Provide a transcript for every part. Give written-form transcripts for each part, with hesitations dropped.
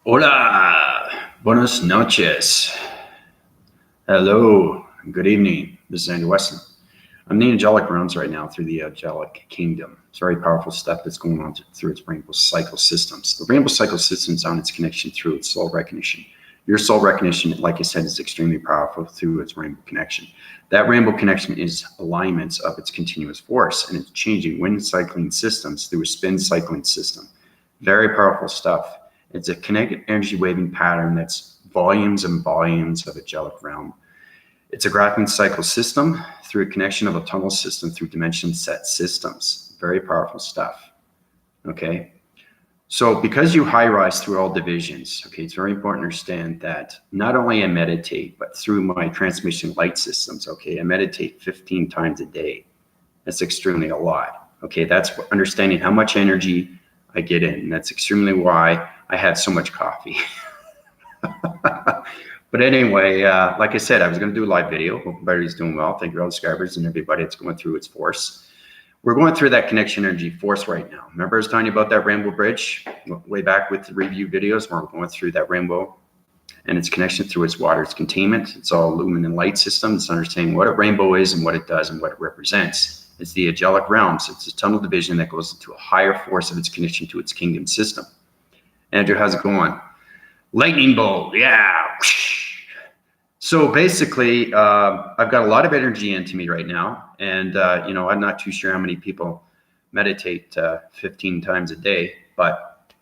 Hola, buenas noches. Hello, good evening. This is Andy Weston. I'm in the angelic realms right now through the angelic kingdom. It's very powerful stuff that's going on through its rainbow cycle systems. The rainbow cycle systems on its connection through its soul recognition. Your soul recognition, like I said, is extremely powerful through its rainbow connection. That rainbow connection is alignments of its continuous force, and it's changing wind cycling systems through a spin cycling system. Very powerful stuff. It's a connected energy waving pattern that's volumes and volumes of angelic realm. It's a graphing cycle system through a connection of a tunnel system through dimension set systems. Very powerful stuff. Okay. So because you high rise through all divisions, okay, it's very important to understand that not only I meditate, but through my transmission light systems, okay, I meditate 15 times a day. That's extremely a lot. Okay, that's understanding how much energy I get in. And that's extremely why I had so much coffee. But anyway, like I said, I was going to do a live video. Hope everybody's doing well. Thank you, all the subscribers and everybody that's going through its force. We're going through that connection energy force right now. Remember I was telling you about that rainbow bridge way back with the review videos where we're going through that rainbow and its connection through its water, its containment. It's all lumen light system. It's understanding what a rainbow is and what it does and what it represents. It's the angelic realms. It's a tunnel division that goes into a higher force of its connection to its kingdom system. Andrew, how's it going? Lightning bolt, yeah. So basically, I've got a lot of energy into me right now. And, I'm not too sure how many people meditate 15 times a day, but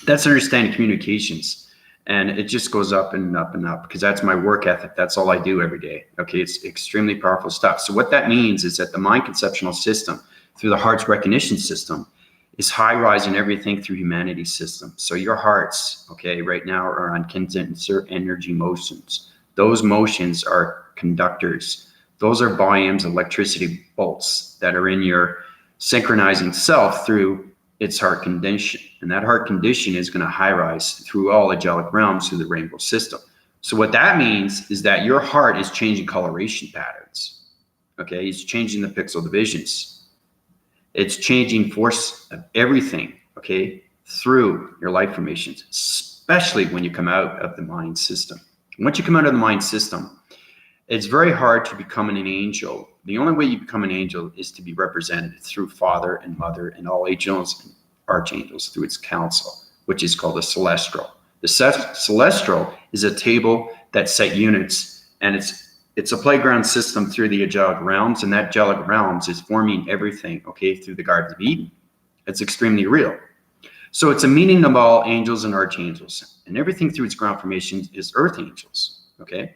that's understanding communications. And it just goes up and up and up because that's my work ethic. That's all I do every day. Okay, it's extremely powerful stuff. So what that means is that the mind conceptual system through the heart's recognition system is high rising everything through humanity's system. So your hearts, okay, right now are on condenser energy motions. Those motions are conductors. Those are volumes of electricity bolts that are in your synchronizing self through its heart condition. And that heart condition is going to high rise through all angelic realms through the rainbow system. So what that means is that your heart is changing coloration patterns. Okay, it's changing the pixel divisions. It's changing force of everything, okay, through your light formations, especially when you come out of the mind system. Once you come out of the mind system, it's very hard to become an angel. The only way you become an angel is to be represented through Father and Mother and all angels and archangels through its council, which is called the celestial. The celestial is a table that set units, and it's a playground system through the angelic realms, and that angelic realms is forming everything, okay, through the Garden of Eden. It's extremely real. So it's a meaning of all angels and archangels, and everything through its ground formation is earth angels, okay?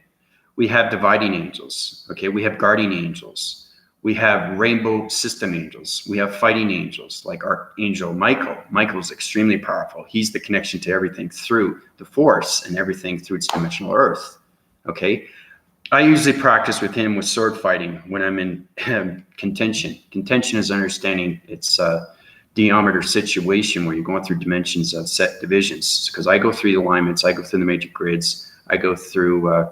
We have dividing angels, okay? We have guardian angels. We have rainbow system angels. We have fighting angels like Archangel Michael. Michael is extremely powerful. He's the connection to everything through the force and everything through its dimensional earth, okay? I usually practice with him with sword fighting when I'm in contention. Contention is understanding its diameter situation where you're going through dimensions of set divisions, because I go through the alignments, I go through the major grids, I go through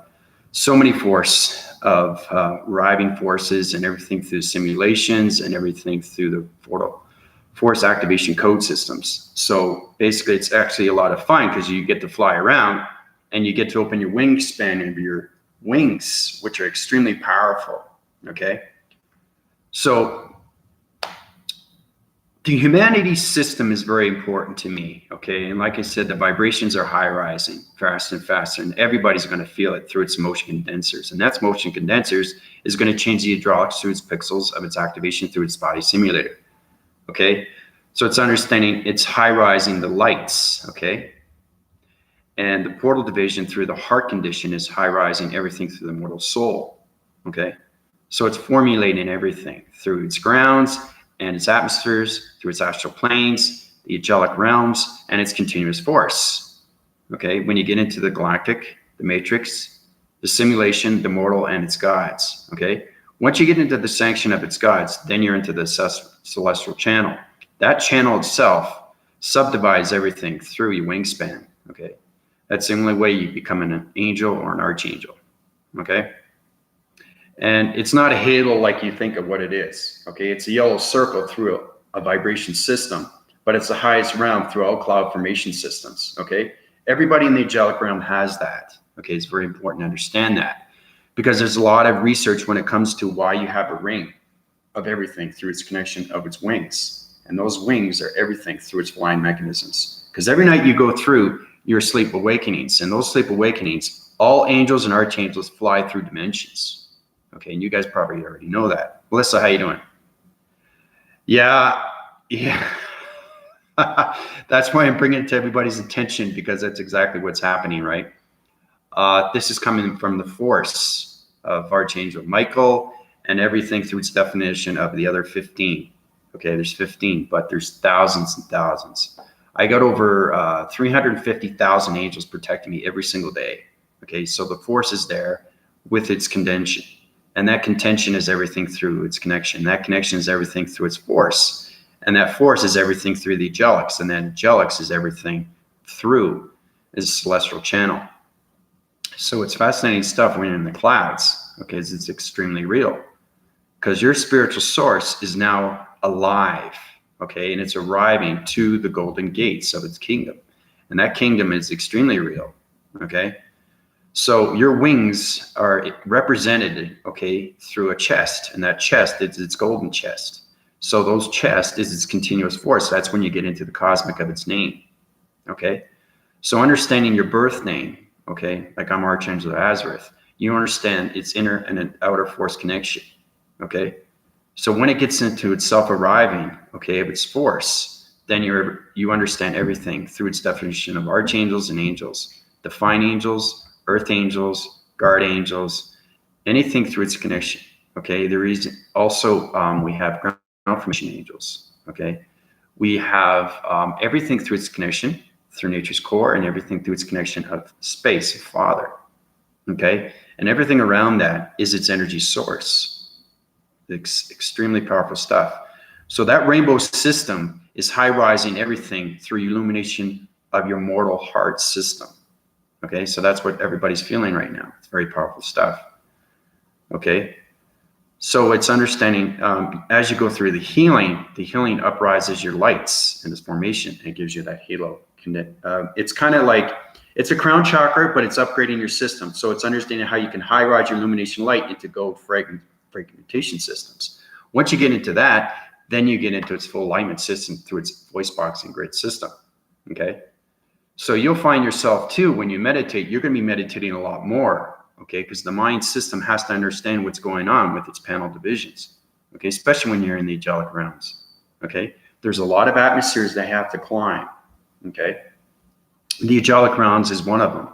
so many force of arriving forces and everything through simulations and everything through the force activation code systems. So basically it's actually a lot of fun because you get to fly around and you get to open your wingspan of your wings, which are extremely powerful, okay? So the humanity system is very important to me, okay? And like I said, the vibrations are high rising, faster and faster, and everybody's going to feel it through its motion condensers. And that's motion condensers is going to change the hydraulics through its pixels of its activation through its body simulator, okay? So it's understanding it's high rising the lights, okay? And the portal division through the heart condition is high rising everything through the mortal soul, okay? So it's formulating everything through its grounds and its atmospheres, through its astral planes, the angelic realms, and its continuous force. Okay, when you get into the galactic, the matrix, the simulation, the mortal, and its gods. Okay, once you get into the sanction of its gods, then you're into the celestial channel. That channel itself subdivides everything through your wingspan. Okay, that's the only way you become an angel or an archangel. Okay. And it's not a halo like you think of what it is, okay? It's a yellow circle through a vibration system, but it's the highest realm through all cloud formation systems, okay? Everybody in the angelic realm has that. Okay, it's very important to understand that, because there's a lot of research when it comes to why you have a ring of everything through its connection of its wings. And those wings are everything through its flying mechanisms. Because every night you go through your sleep awakenings, and those sleep awakenings, all angels and archangels fly through dimensions. Okay, and you guys probably already know that. Melissa, how you doing? Yeah. That's why I'm bringing it to everybody's attention, because that's exactly what's happening, right? This is coming from the force of Archangel Michael and everything through its definition of the other 15. Okay, there's 15, but there's thousands and thousands. I got over 350,000 angels protecting me every single day. Okay, so the force is there with its contention. And that contention is everything through its connection. That connection is everything through its force. And that force is everything through the angelics. And then angelics is everything through this celestial channel. So it's fascinating stuff when you're in the clouds, okay? It's extremely real, because your spiritual source is now alive, okay? And it's arriving to the golden gates of its kingdom. And that kingdom is extremely real, okay? So your wings are represented, okay, through a chest, and that chest is its golden chest. So those chest is its continuous force. That's when you get into the cosmic of its name, okay? So understanding your birth name, okay, like I'm Archangel Azareth, you understand its inner and an outer force connection, okay? So when it gets into itself arriving, okay, of its force, then you understand everything through its definition of archangels and angels, divine angels, earth angels, guard angels, anything through its connection, okay? There is also, we have ground formation angels, okay? We have everything through its connection, through nature's core, and everything through its connection of space, of Father, okay? And everything around that is its energy source. It's extremely powerful stuff. So that rainbow system is high-rising everything through illumination of your mortal heart system, okay? So that's what everybody's feeling right now. It's very powerful stuff, okay? So it's understanding, as you go through the healing uprises your lights in this formation and gives you that halo. It's kind of like, it's a crown chakra, but it's upgrading your system. So it's understanding how you can high-rise your illumination light into gold fragmentation systems. Once you get into that, then you get into its full alignment system through its voice box and grid system, okay? So you'll find yourself too, when you meditate, you're going to be meditating a lot more, okay? Because the mind system has to understand what's going on with its panel divisions, okay? Especially when you're in the angelic realms, okay? There's a lot of atmospheres they have to climb, okay? The angelic realms is one of them,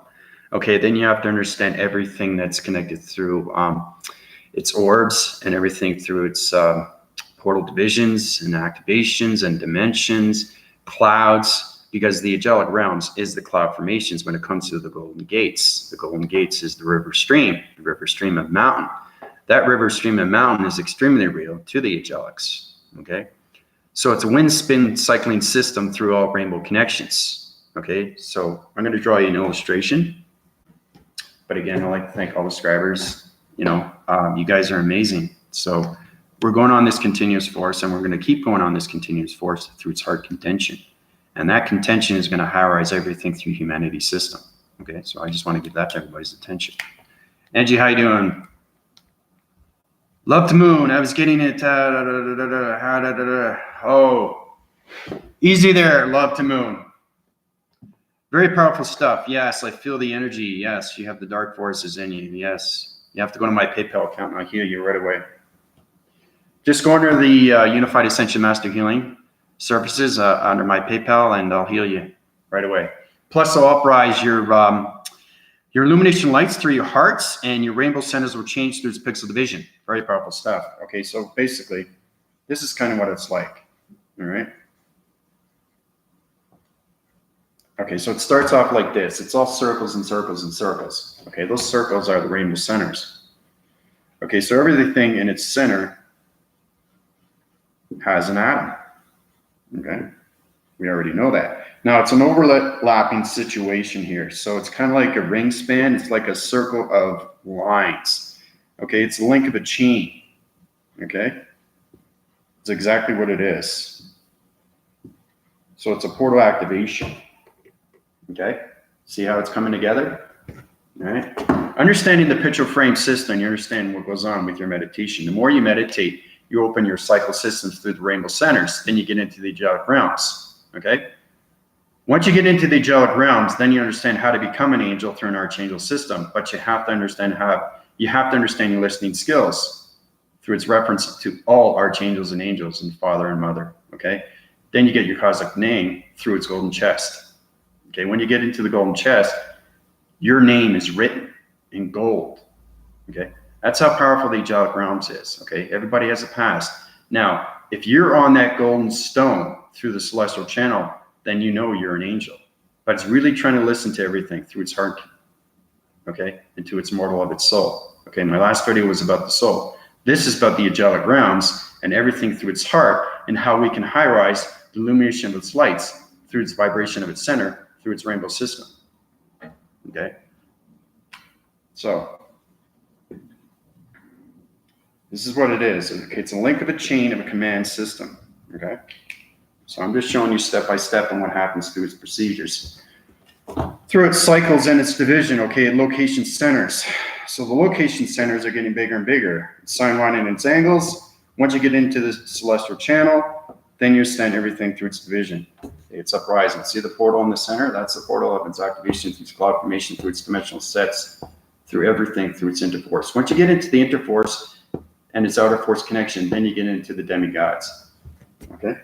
okay? Then you have to understand everything that's connected through its orbs and everything through its portal divisions and activations and dimensions, clouds, because the angelic realms is the cloud formations when it comes to the golden gates. The golden gates is the river stream of mountain. That river stream of mountain is extremely real to the angelics, okay? So it's a wind spin cycling system through all rainbow connections, okay? So I'm going to draw you an illustration. But again, I'd like to thank all the subscribers. You know, you guys are amazing. So we're going on this continuous force, and we're going to keep going on this continuous force through its heart contention. And that contention is going to high-rise everything through humanity's system, okay? So I just want to give that to everybody's attention. Angie, how you doing? Love to Moon. I was getting it. Oh, easy there. Love to Moon. Very powerful stuff. Yes, I feel the energy. Yes, you have the dark forces in you. Yes, you have to go to my PayPal account and I'll heal you right away. Just go under the Unified Ascension Master Healing Services under my PayPal, and I'll heal you right away. Plus, I'll uprise your illumination lights through your hearts, and your rainbow centers will change through its pixel division. Very powerful stuff. Okay, so basically, this is kind of what it's like. All right. Okay, so it starts off like this. It's all circles and circles and circles. Okay, those circles are the rainbow centers. Okay, so everything in its center has an atom. Okay, we already know that. Now it's an overlapping situation here. So it's kind of like a ring span. It's like a circle of lines. Okay, it's the link of a chain. Okay, it's exactly what it is. So it's a portal activation. Okay, See how it's coming together? All right. Understanding the picture frame system, you understand what goes on with your meditation. The more you meditate, you open your cycle systems through the rainbow centers, then you get into the angelic realms. Okay. Once you get into the angelic realms, then you understand how to become an angel through an archangel system. But you have to understand your listening skills through its reference to all archangels and angels and father and mother. Okay. Then you get your cosmic name through its golden chest. Okay. When you get into the golden chest, your name is written in gold. Okay. That's how powerful the angelic realms is. Okay. Everybody has a past. Now, if you're on that golden stone through the celestial channel, then you know you're an angel. But it's really trying to listen to everything through its heart, okay, and to its mortal of its soul. Okay, my last video was about the soul. This is about the angelic realms and everything through its heart and how we can high-rise the illumination of its lights through its vibration of its center, through its rainbow system. Okay? So, this is what it is. Okay, it's a link of a chain of a command system. Okay? So I'm just showing you step by step on what happens through its procedures. Through its cycles and its division, okay, location centers. So the location centers are getting bigger and bigger. It's sign line and its angles. Once you get into the celestial channel, then you extend everything through its division. Okay, it's uprising. See the portal in the center? That's the portal of its activation through its cloud formation, through its dimensional sets, through everything, through its interforce. Once you get into the interforce and its outer force connection, then you get into the demigods. Okay?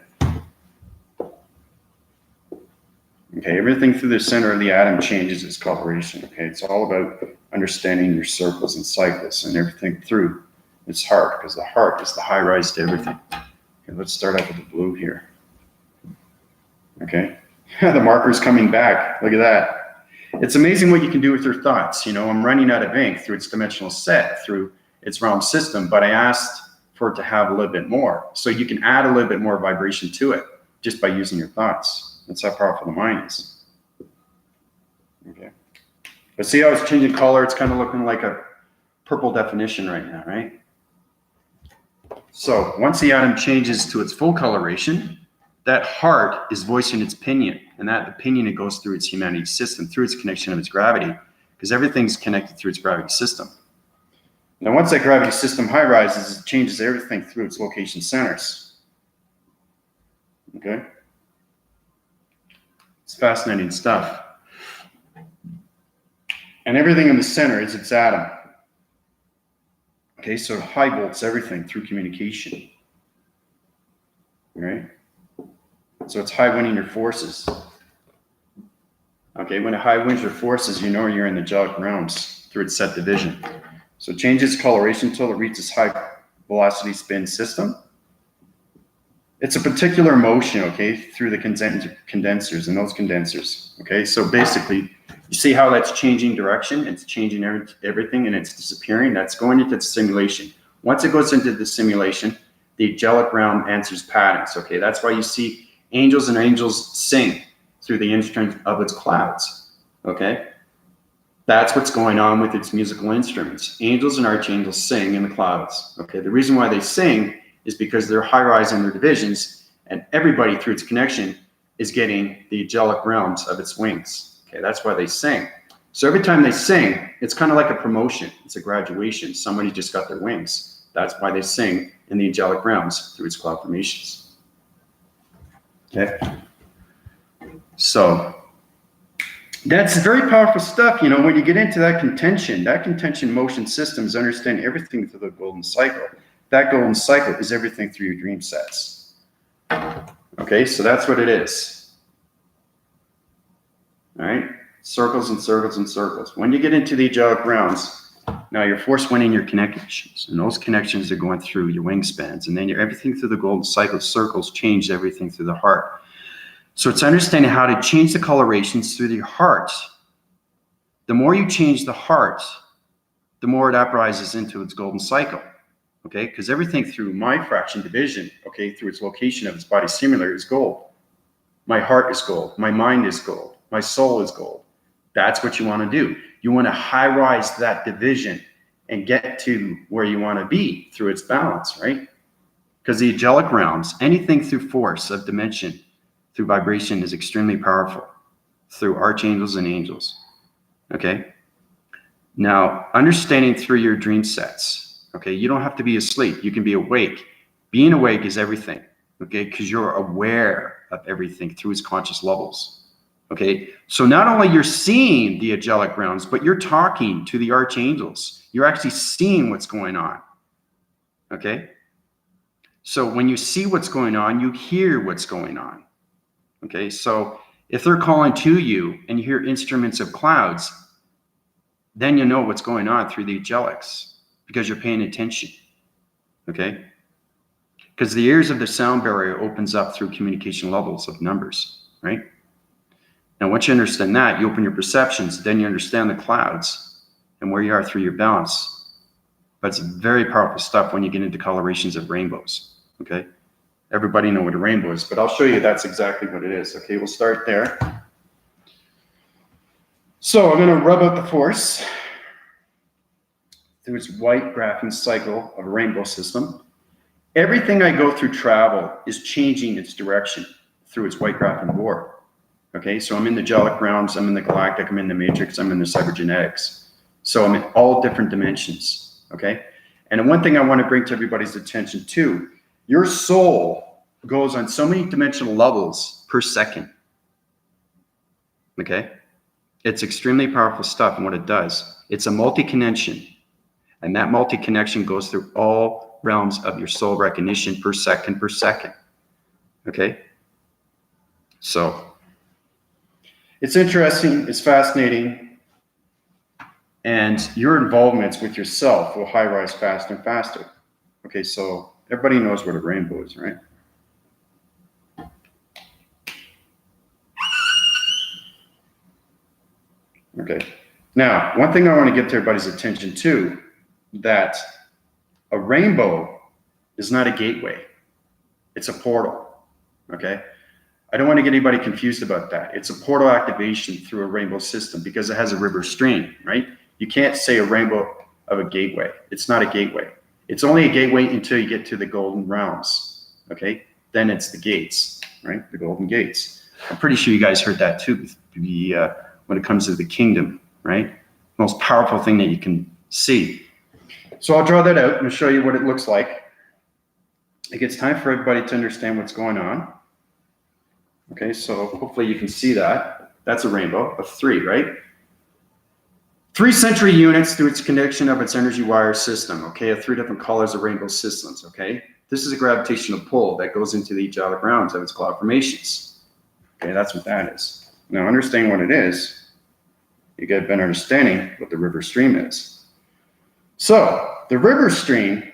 Okay, everything through the center of the atom changes its coloration. Okay, it's all about understanding your circles and cycles and everything through its heart, because the heart is the high rise to everything. Okay, let's start off with the blue here. Okay, the marker's coming back. Look at that. It's amazing what you can do with your thoughts. You know, I'm running out of ink through its dimensional set, through its realm system, but I asked for it to have a little bit more. So you can add a little bit more vibration to it just by using your thoughts. That's how powerful the mind is. Okay. But see how it's changing color? It's kind of looking like a purple definition right now, right? So once the atom changes to its full coloration, that heart is voicing its opinion. And that opinion, it goes through its humanity system, through its connection of its gravity, because everything's connected through its gravity system. Now, once that gravity system high rises, it changes everything through its location centers. Okay? It's fascinating stuff. And everything in the center is its atom. Okay, so it high volts everything through communication. Right? So it's high winding your forces. Okay, when it high winds your forces, you know you're in the angelic realms through its set division. So it changes coloration until it reaches high velocity spin system. It's a particular motion, okay, through the condensers and those condensers, okay? So basically, you see how that's changing direction? It's changing everything and it's disappearing. That's going into the simulation. Once it goes into the simulation, the angelic realm answers patterns, okay? That's why you see angels and angels sing through the instrument of its clouds, okay? That's what's going on with its musical instruments. Angels and archangels sing in the clouds, okay? The reason why they sing is because they're high rise in their divisions, and everybody through its connection is getting the angelic realms of its wings. Okay, that's why they sing. So every time they sing, it's kind of like a promotion. It's a graduation. Somebody just got their wings. That's why they sing in the angelic realms through its cloud formations. Okay. So that's very powerful stuff. You know, when you get into that contention motion systems understand everything through the golden cycle. That golden cycle is everything through your dream sets. Okay, so that's what it is. All right, circles and circles and circles. When you get into the angelic realms, now you're force winding your connections, and those connections are going through your wingspans, and then everything through the golden cycle circles change everything through the heart. So it's understanding how to change the colorations through the heart. The more you change the heart, the more it uprises into its golden cycle. Okay, because everything through my fraction division, okay, through its location of its body similar is gold. My heart is gold. My mind is gold. My soul is gold. That's what you want to do. You want to high rise that division and get to where you want to be through its balance, right? Because the angelic realms, anything through force of dimension, through vibration is extremely powerful. through archangels and angels. Okay. Now, understanding through your dream sets. Okay. You don't have to be asleep. You can be awake. Being awake is everything. Okay. Because you're aware of everything through its conscious levels. Okay. So not only you're seeing the angelic realms, but you're talking to the archangels. You're actually seeing what's going on. Okay. So when you see what's going on, you hear what's going on. Okay. So if they're calling to you and you hear instruments of clouds, then you know what's going on through the angelics because you're paying attention. Okay. Because the ears of the sound barrier opens up through communication levels of numbers, right? Now, once you understand that, you open your perceptions, then you understand the clouds and where you are through your balance. But it's very powerful stuff when you get into colorations of rainbows, okay? Everybody know what a rainbow is, but I'll show you that's exactly what it is, okay? We'll start there. So I'm going to rub out the force through its white graphing cycle of a rainbow system. Everything I go through travel is changing its direction through its white graphing board. Okay, so I'm in the angelic realms, I'm in the galactic, I'm in the matrix, I'm in the cybergenetics. So I'm in all different dimensions, okay? And one thing I want to bring to everybody's attention too, your soul goes on so many dimensional levels per second, okay? It's extremely powerful stuff, and what it does, it's a multi-connection, and that multi-connection goes through all realms of your soul recognition per second, okay? So it's interesting, it's fascinating, and your involvements with yourself will high rise faster and faster. Okay, so everybody knows what a rainbow is, right? Okay, now, one thing I want to get to everybody's attention too, that a rainbow is not a gateway, it's a portal, okay? I don't want to get anybody confused about that. It's a portal activation through a rainbow system because it has a river stream, right? You can't say a rainbow of a gateway. It's not a gateway. It's only a gateway until you get to the golden realms, okay? Then it's the gates, right? The golden gates. I'm pretty sure you guys heard that too, when it comes to the kingdom, right? Most powerful thing that you can see. So I'll draw that out and show you what it looks like. It gets time for everybody to understand what's going on. Okay, so hopefully you can see that. That's a rainbow of 3, right? 3 century units through its connection of its energy wire system, okay, of 3 different colors of rainbow systems, okay? This is a gravitational pull that goes into the angelic realms of its cloud formations. Okay, that's what that is. Now, understanding what it is, you get a better understanding what the river stream is. So, the river stream,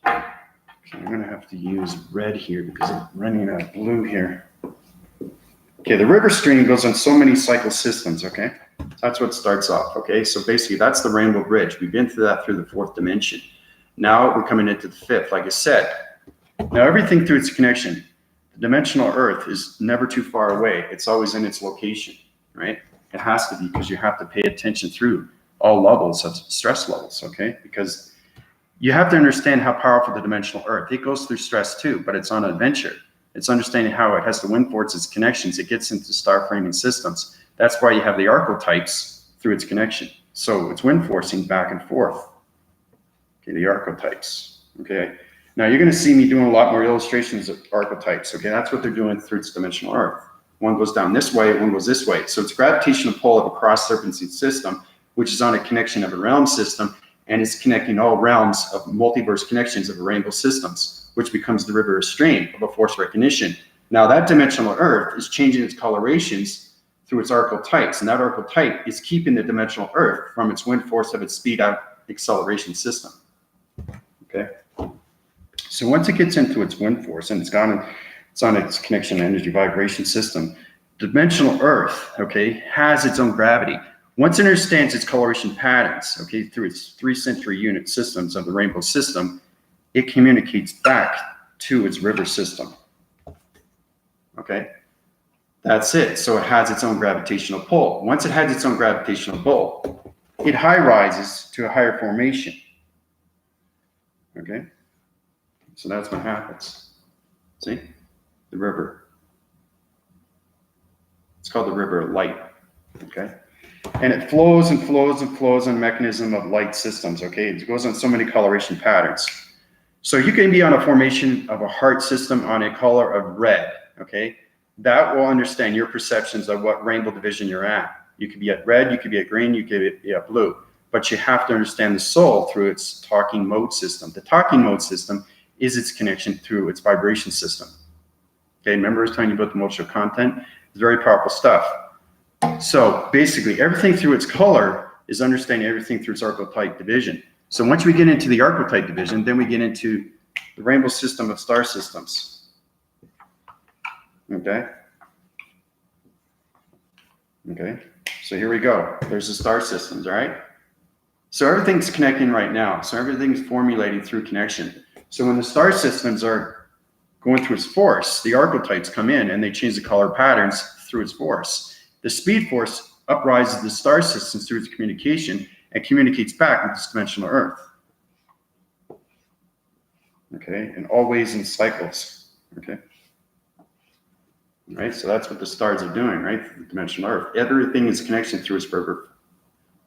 I'm going to have to use red here because I'm running out of blue here. Okay, the river stream goes on so many cycle systems, okay? That's what starts off, okay? So basically, that's the rainbow bridge. We've been through that through the 4th dimension. Now we're coming into the 5th, like I said. Now everything through its connection, the dimensional earth is never too far away. It's always in its location, right? It has to be because you have to pay attention through all levels of stress levels, okay? Because you have to understand how powerful the dimensional earth. It goes through stress too, but it's on an adventure. It's understanding how it has to wind force its connections. It gets into star framing systems. That's why you have the archetypes through its connection. So it's wind forcing back and forth. Okay, the archetypes. Okay. Now you're going to see me doing a lot more illustrations of archetypes. Okay, that's what they're doing through its dimensional earth. One goes down this way, one goes this way. So it's gravitational pull of a cross-serpentine system, which is on a connection of a realm system, and it's connecting all realms of multiverse connections of rainbow systems, which becomes the river stream of a force recognition. Now that dimensional earth is changing its colorations through its archetypes, and that archetype is keeping the dimensional earth from its wind force of its speed out acceleration system. Okay. So once it gets into its wind force and it's on its connection energy vibration system, dimensional earth, okay, has its own gravity. Once it understands its coloration patterns, okay, through its 3 century unit systems of the rainbow system, it communicates back to its river system. Okay, that's it. So it has its own gravitational pull. Once it has its own gravitational pull, it high rises to a higher formation. Okay, so that's what happens. See, the river. It's called the river of light, okay? And it flows and flows and flows on a mechanism of light systems, okay? It goes on so many coloration patterns. So you can be on a formation of a heart system on a color of red, okay? That will understand your perceptions of what rainbow division you're at. You could be at red, you could be at green, you could be at blue. But you have to understand the soul through its talking mode system. The talking mode system is its connection through its vibration system. Okay, remember I was telling you about the emotional content? It's very powerful stuff. So basically, everything through its color is understanding everything through its archetype division. So once we get into the archetype division, then we get into the rainbow system of star systems. Okay? Okay, so here we go. There's the star systems, all right? So everything's connecting right now. So everything's formulating through connection. So when the star systems are going through its force, the archetypes come in and they change the color patterns through its force. The speed force uprises the star systems through its communication and communicates back with this dimensional Earth. Okay, and always in cycles. Okay. Right, so that's what the stars are doing, right? The dimensional Earth. Everything is connection through its river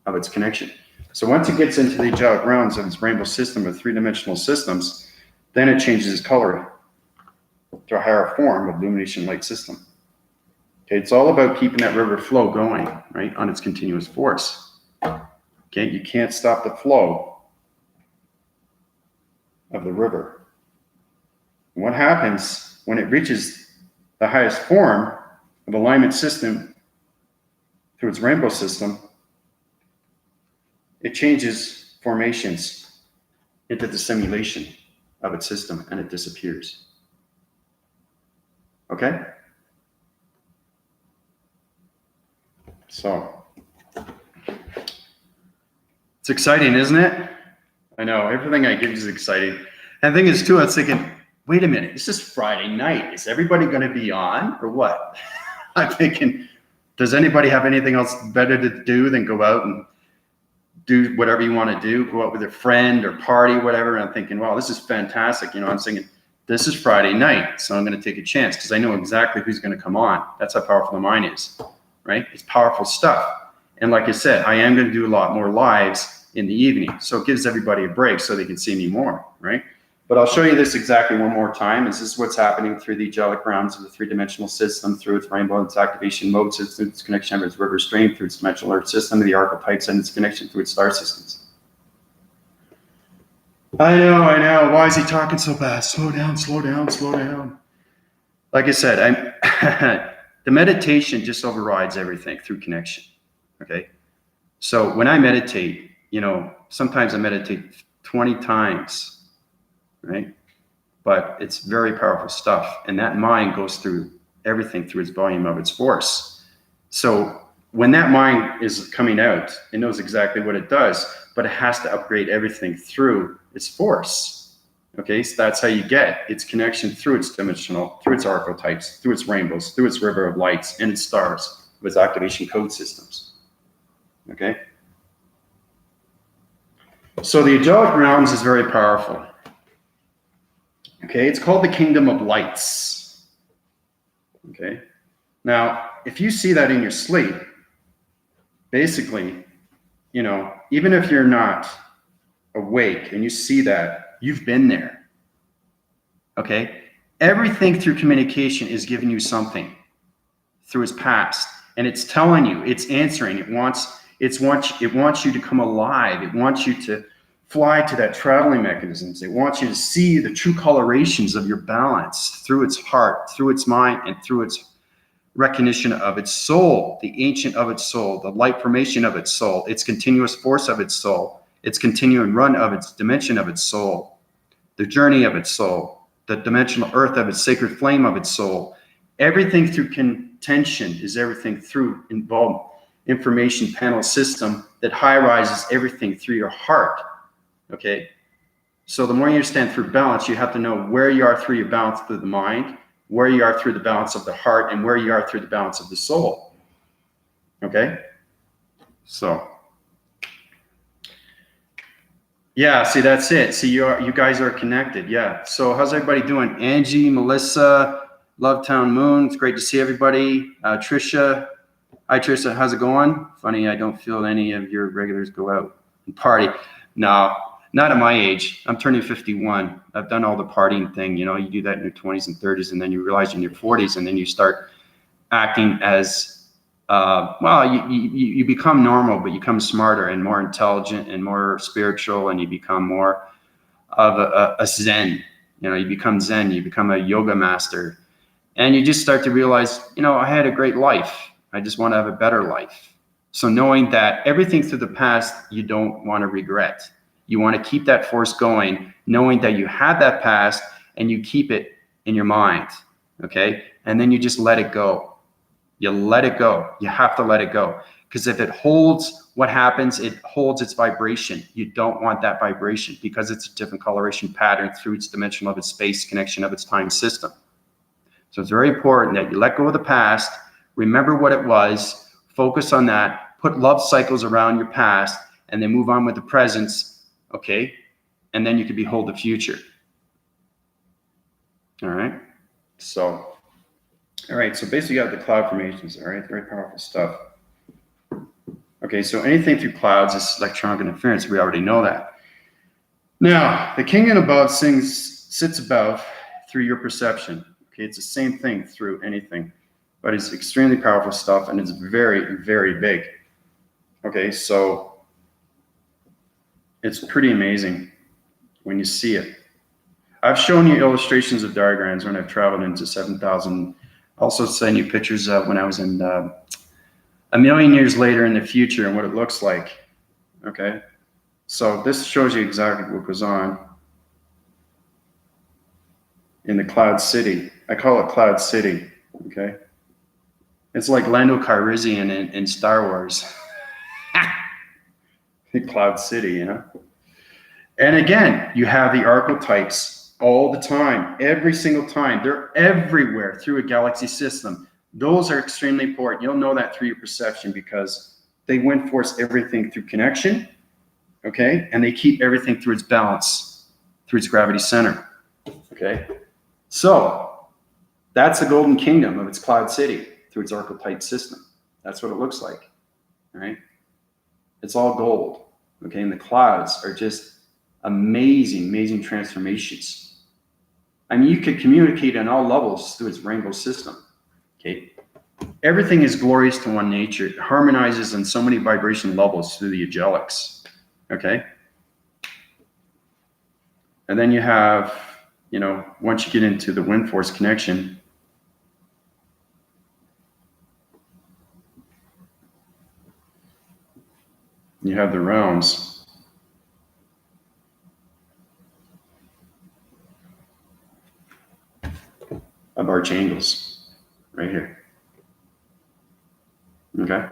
of its connection. So once it gets into the angelic realms of its rainbow system of three-dimensional systems, then it changes its color to a higher form of illumination light system. Okay, it's all about keeping that river flow going, right, on its continuous force. Okay, you can't stop the flow of the river. And what happens when it reaches the highest form of alignment system through its rainbow system? It changes formations into the simulation of its system and it disappears. Okay? So, it's exciting, isn't it? I know, everything I give is exciting. And the thing is, too, I was thinking, wait a minute, this is Friday night. Is everybody going to be on or what? I'm thinking, does anybody have anything else better to do than go out and do whatever you want to do, go out with a friend or party, whatever? And I'm thinking, wow, this is fantastic. You know, I'm thinking, this is Friday night, so I'm going to take a chance because I know exactly who's going to come on. That's how powerful the mind is, right? It's powerful stuff. And like I said, I am going to do a lot more lives in the evening. So it gives everybody a break so they can see me more, right? But I'll show you this exactly one more time. This is what's happening through the angelic realms of the three-dimensional system, through its rainbow, its activation mode system, its connection with its river stream, through its dimensional Earth system, the archetypes, and its connection through its star systems. I know. Why is he talking so fast? Slow down, slow down, slow down. Like I said, the meditation just overrides everything through connection, okay? So when I meditate, you know, sometimes I meditate 20 times, right? But it's very powerful stuff. And that mind goes through everything through its volume of its force. So when that mind is coming out, it knows exactly what it does, but it has to upgrade everything through its force. Okay, so that's how you get its connection through its dimensional, through its archetypes, through its rainbows, through its river of lights and its stars, with activation code systems. Okay? So the angelic realms is very powerful. Okay, it's called the kingdom of lights. Okay, now if you see that in your sleep, basically, you know, even if you're not awake and you see that, you've been there. Okay, everything through communication is giving you something through its past, and it's telling you, it's answering. It wants you to come alive. It wants you to fly to that traveling mechanisms. It wants you to see the true colorations of your balance through its heart, through its mind, and through its recognition of its soul, the ancient of its soul, the light formation of its soul, its continuous force of its soul, its continuing run of its dimension of its soul, the journey of its soul, the dimensional earth of its sacred flame of its soul. Everything through contention is everything through involved information panel system that high rises everything through your heart. Okay, so the more you understand through balance, you have to know where you are through your balance through the mind, where you are through the balance of the heart, and where you are through the balance of the soul. Okay, so yeah, see, that's it. See, you guys are connected. Yeah. So how's everybody doing? Angie, Melissa, Lovetown Moon. It's great to see everybody. Trisha, Hi, Trisha. How's it going? Funny, I don't feel any of your regulars go out and party. No, not at my age. I'm turning 51. I've done all the partying thing. You know, you do that in your 20s and 30s, and then you realize in your 40s, and then you start acting as, you become normal, but you become smarter and more intelligent and more spiritual, and you become more of a Zen. You know, you become Zen, you become a yoga master, and you just start to realize, you know, I had a great life. I just want to have a better life. So knowing that everything through the past, you don't want to regret. You want to keep that force going, knowing that you had that past and you keep it in your mind, okay? And then you just let it go. You let it go. You have to let it go. Because if it holds what happens, it holds its vibration. You don't want that vibration because it's a different coloration pattern through its dimension of its space connection of its time system. So it's very important that you let go of the past, remember what it was, focus on that, put love cycles around your past, and then move on with the presence, okay? And then you can behold the future. All right? So, all right, so basically you got the cloud formations, all right? Very powerful stuff. Okay, so anything through clouds is electronic interference. We already know that. Now, the king and above sits above through your perception. Okay, it's the same thing through anything, but it's extremely powerful stuff, and it's very, very big. Okay, so it's pretty amazing when you see it. I've shown you illustrations of diagrams when I've traveled into 7,000. Also send you pictures of when I was in a million years later in the future and what it looks like. Okay, so this shows you exactly what goes on in the Cloud City. I call it Cloud City, okay? It's like Lando Calrissian in Star Wars. Cloud City, you know? And again, you have the archetypes all the time, every single time. They're everywhere through a galaxy system. Those are extremely important. You'll know that through your perception because they wind force everything through connection, okay? And they keep everything through its balance, through its gravity center, okay? So that's the golden kingdom of its Cloud City through its archetype system. That's what it looks like, all right? It's all gold, okay? And the clouds are just amazing, amazing transformations. I mean, you could communicate on all levels through its rainbow system, okay? Everything is glorious to one nature. It harmonizes on so many vibration levels through the Angelics, okay? And then you have, you know, once you get into the wind force connection, you have the realms. Of archangels right here. Okay.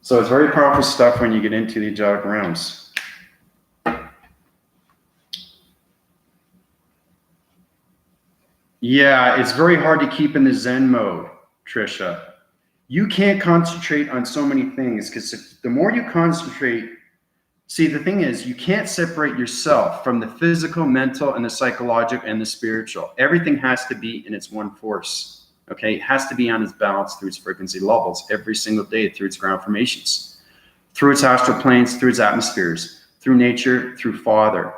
So it's very powerful stuff when you get into the angelic realms. Yeah, it's very hard to keep in the Zen mode, Trisha. You can't concentrate on so many things because the more you concentrate, see, the thing is, you can't separate yourself from the physical, mental, and the psychological and the spiritual. Everything has to be in its one force, okay? It has to be on its balance through its frequency levels every single day through its ground formations, through its astral planes, through its atmospheres, through nature, through Father,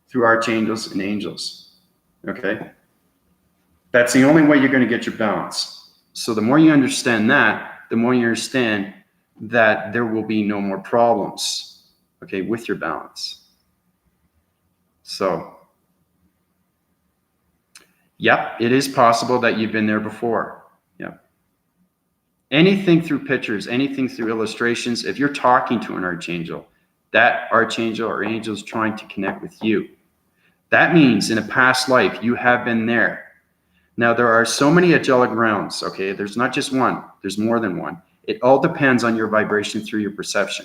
through archangels and angels, okay? That's the only way you're going to get your balance. So the more you understand that, the more you understand that there will be no more problems, okay, with your balance. So, yep, it is possible that you've been there before. Yep. Anything through pictures, anything through illustrations, if you're talking to an archangel, that archangel or angel is trying to connect with you. That means in a past life, you have been there. Now, there are so many angelic realms, okay? There's not just one. There's more than one. It all depends on your vibration through your perception,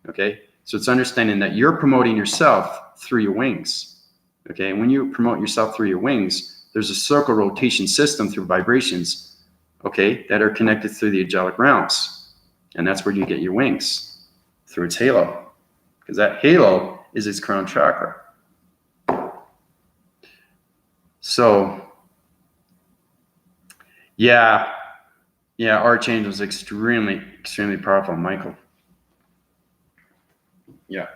okay? So it's understanding that you're promoting yourself through your wings, okay? And when you promote yourself through your wings, there's a circle rotation system through vibrations, okay, that are connected through the angelic realms. And that's where you get your wings, through its halo, because that halo is its crown chakra. So, yeah, Yeah, Archangel is extremely, extremely powerful, Michael. Yeah.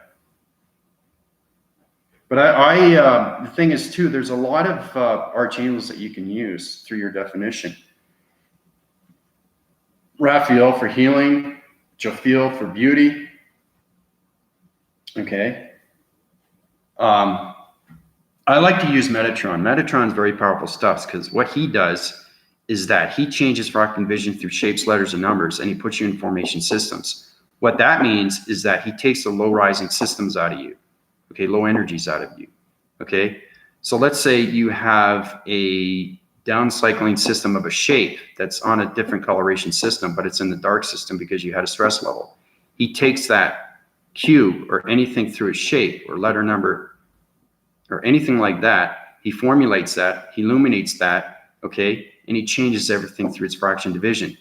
But the thing is too, there's a lot of archangels that you can use through your definition. Raphael for healing, Jophiel for beauty. Okay. I like to use Metatron. Metatron's very powerful stuff because what he does is that he changes fractal vision through shapes, letters, and numbers, and he puts you in formation systems. What that means is that he takes the low rising systems out of you, okay, low energies out of you, okay? So let's say you have a downcycling system of a shape that's on a different coloration system, but it's in the dark system because you had a stress level. He takes that cube or anything through a shape or letter number or anything like that, he formulates that, he illuminates that, okay, and he changes everything through its fraction division,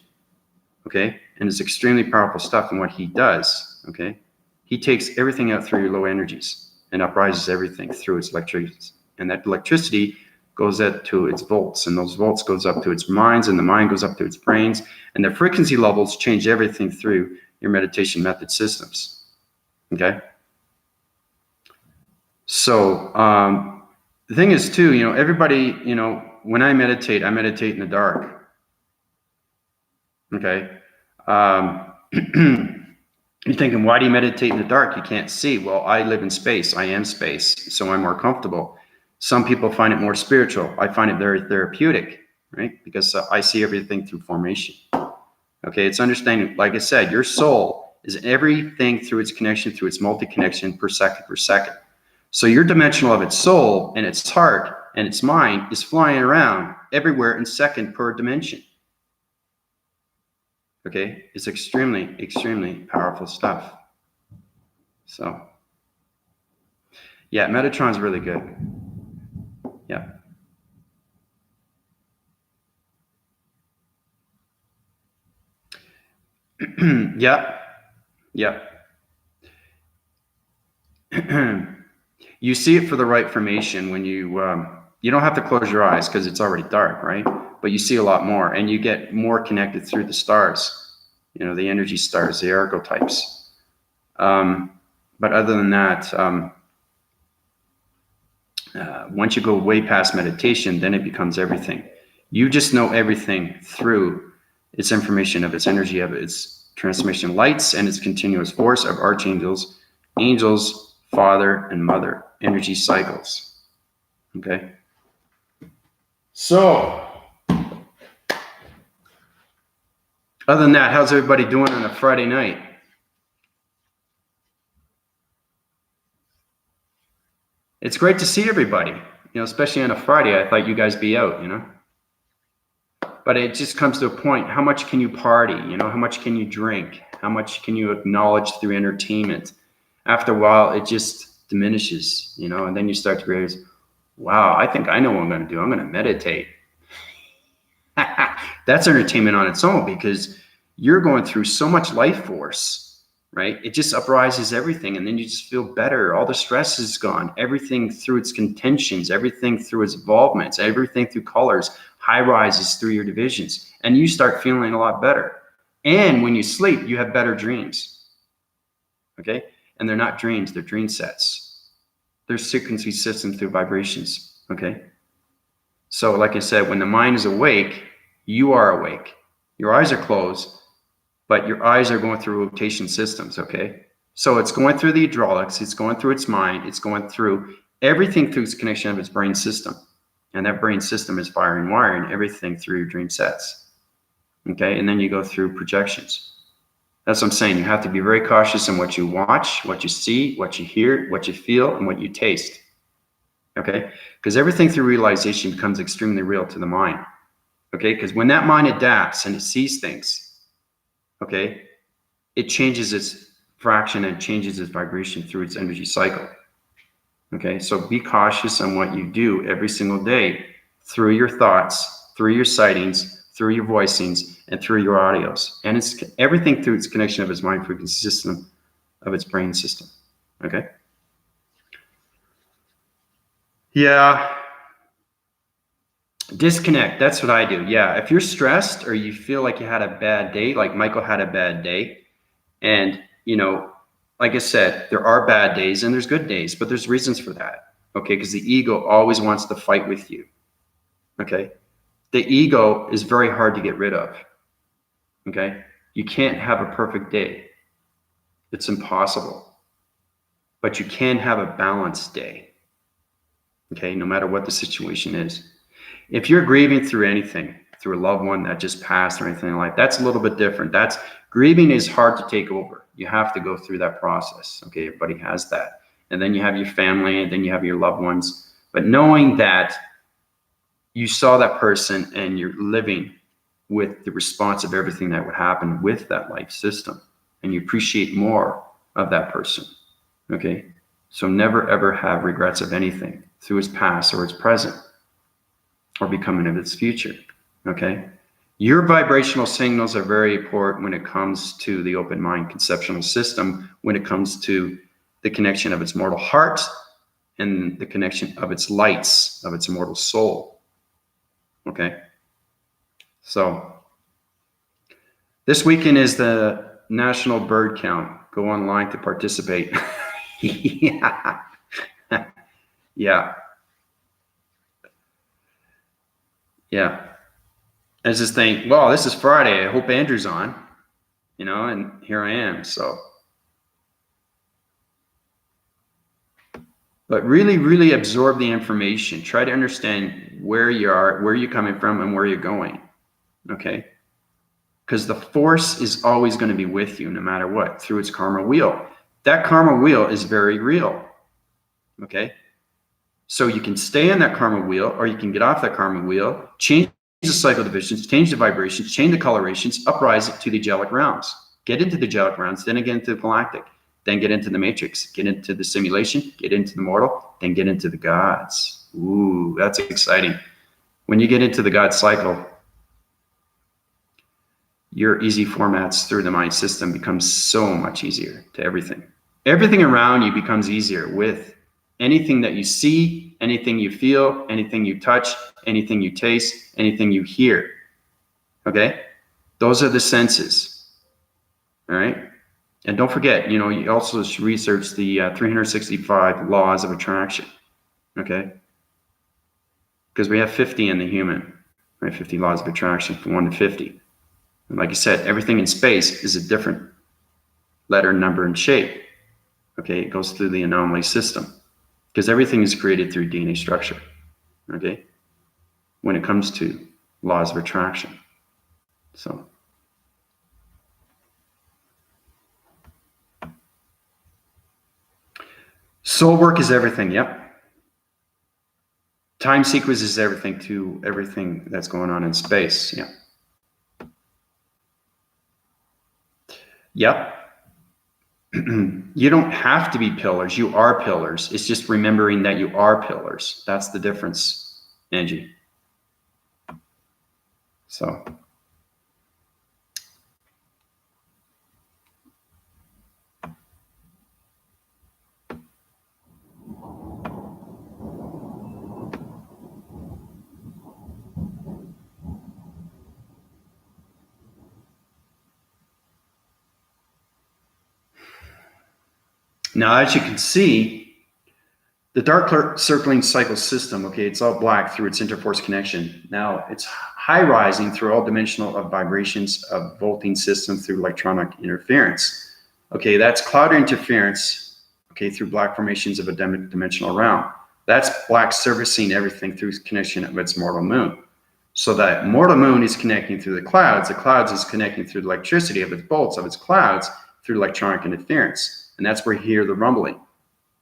okay, and it's extremely powerful stuff in what he does, okay. He takes everything out through your low energies and uprises everything through its electricity, and that electricity goes up to its volts, and those volts goes up to its minds, and the mind goes up to its brains, and the frequency levels change everything through your meditation method systems, okay. So the thing is too, you know, everybody, you know, when I meditate in the dark. Okay. You're thinking, why do you meditate in the dark? You can't see. Well, I live in space. I am space, so I'm more comfortable. Some people find it more spiritual. I find it very therapeutic, right? Because I see everything through formation. Okay, it's understanding, like I said, your soul is everything through its connection, through its multi-connection per second. So your dimensional of its soul and its heart and its mind is flying around everywhere in second per dimension. Okay, it's extremely, extremely powerful stuff. So, yeah, Metatron's really good. Yeah. Yeah. Yeah. You see it for the right formation when you don't have to close your eyes because it's already dark, right? But you see a lot more, and you get more connected through the stars, you know, the energy stars, the archetypes. But other than that, once you go way past meditation, then it becomes everything. You just know everything through its information of its energy, of its transmission lights, and its continuous force of archangels, angels, Father, and Mother, energy cycles. Okay? So, other than that, how's everybody doing on a Friday night? It's great to see everybody, you know, especially on a Friday. I thought you guys be out, you know? But it just comes to a point, how much can you party? You know, how much can you drink? How much can you acknowledge through entertainment? After a while, it just diminishes, you know, and then you start to realize, wow, I think I know what I'm going to do. I'm going to meditate. That's entertainment on its own because you're going through so much life force, right? It just uprises everything, and then you just feel better. All the stress is gone. Everything through its contentions, everything through its involvements, everything through colors, high rises through your divisions, and you start feeling a lot better. And when you sleep, you have better dreams. Okay? And they're not dreams, they're dream sets. They're frequency systems through vibrations. Okay? So, like I said, when the mind is awake, you are awake. Your eyes are closed, but your eyes are going through rotation systems, okay? So it's going through the hydraulics, it's going through its mind, it's going through everything through its connection of its brain system. And that brain system is firing, wiring everything through your dream sets, okay? And then you go through projections. That's what I'm saying. You have to be very cautious in what you watch, what you see, what you hear, what you feel, and what you taste, okay? Because everything through realization becomes extremely real to the mind, okay? Because when that mind adapts and it sees things, okay, it changes its fraction and changes its vibration through its energy cycle. Okay, so be cautious on what you do every single day through your thoughts, through your sightings, through your voicings, and through your audios. And it's everything through its connection of its mind frequency system, of its brain system. Okay? Yeah. Disconnect. That's what I do. Yeah. If you're stressed or you feel like you had a bad day, like Michael had a bad day, and, like I said, there are bad days and there's good days, but there's reasons for that. Okay. Because the ego always wants to fight with you. Okay. The ego is very hard to get rid of. Okay. You can't have a perfect day. It's impossible. But you can have a balanced day. Okay. No matter what the situation is. If you're grieving through anything, through a loved one that just passed or anything like that, that's a little bit different. That's grieving is hard to take over. You have to go through that process. Okay. Everybody has that. And then you have your family and then you have your loved ones. But knowing that you saw that person and you're living with the response of everything that would happen with that life system, and you appreciate more of that person. Okay. So never ever have regrets of anything through its past or its present or becoming of its future. Okay. Your vibrational signals are very important when it comes to the open mind conceptual system, when it comes to the connection of its mortal heart and the connection of its lights, of its immortal soul. Okay. So this weekend is the National Bird Count. Go online to participate. Yeah. Yeah. Yeah. I just think, well, this is Friday. I hope Andrew's on, and here I am. So, but really, really absorb the information. Try to understand where you are, where you're coming from, and where you're going. Okay. Because the force is always going to be with you no matter what, through its karma wheel. That karma wheel is very real. Okay. So you can stay in that karma wheel, or you can get off that karma wheel, change the cycle divisions, change the vibrations, change the colorations, uprise it to the angelic realms. Get into the angelic realms, then get into the galactic, then get into the matrix, get into the simulation, get into the mortal, then get into the gods. Ooh, that's exciting. When you get into the God cycle, your easy formats through the mind system becomes so much easier to everything. Everything around you becomes easier with anything that you see, anything you feel, anything you touch, anything you taste, anything you hear. Okay? Those are the senses. All right? And don't forget, you also research the 365 laws of attraction. Okay? Because we have 50 in the human, right? 50 laws of attraction from 1 to 50. And like I said, everything in space is a different letter, number, and shape. Okay? It goes through the anomaly system. Because everything is created through DNA structure, okay? When it comes to laws of attraction. So. Soul work is everything, yep. Time sequence is everything to everything that's going on in space, yeah. Yep. You don't have to be pillars. You are pillars. It's just remembering that you are pillars. That's the difference, Angie. So. Now, as you can see, the dark circling cycle system, okay, it's all black through its interforce connection. Now, it's high rising through all dimensional of vibrations of volting system through electronic interference. Okay, that's cloud interference, okay, through black formations of a dimensional realm. That's black servicing everything through connection of its mortal moon. So that mortal moon is connecting through the clouds is connecting through the electricity of its bolts, of its clouds, through electronic interference. And that's where you hear the rumbling.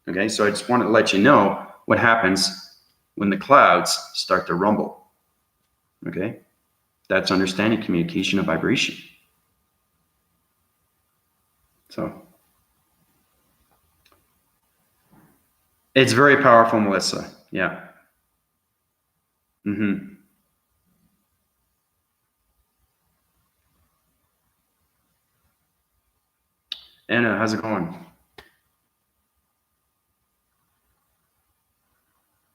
Okay, so I just want to let you know what happens when the clouds start to rumble. Okay, that's understanding communication of vibration. So it's very powerful, Melissa. Yeah. Mm-hmm. Anna, how's it going?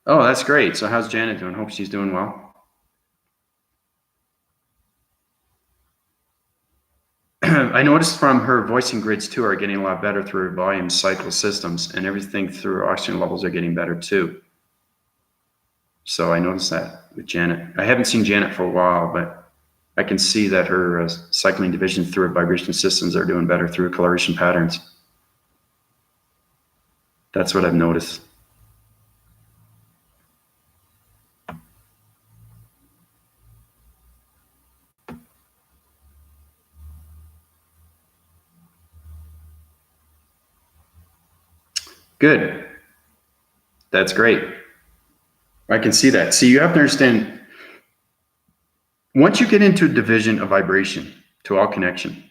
Oh, that's great. So how's Janet doing? Hope she's doing well. I noticed from her voicing grids too are getting a lot better through her volume cycle systems, and everything through her oxygen levels are getting better too. So I noticed that with Janet. I haven't seen Janet for a while, but I can see that her cycling divisions through her vibration systems are doing better through her coloration patterns. That's what I've noticed. Good. That's great. I can see that. See, you have to understand, once you get into a division of vibration to all connection,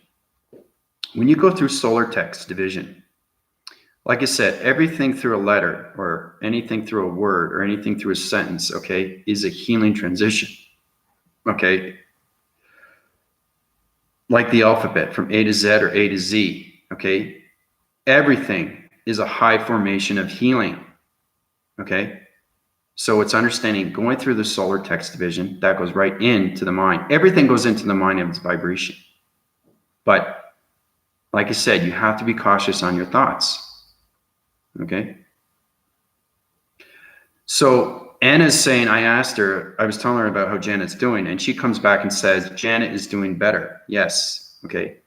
when you go through solar text division, like I said, everything through a letter or anything through a word or anything through a sentence, okay, is a healing transition, okay? Like the alphabet from A to Z or A to Z, okay? Everything is a high formation of healing, okay? So it's understanding going through the solar text division, that goes right into the mind. Everything goes into the mind of its vibration. But like I said, you have to be cautious on your thoughts, okay? So Anna's saying, I asked her, I was telling her about how Janet's doing, and she comes back and says, Janet is doing better. Yes, okay.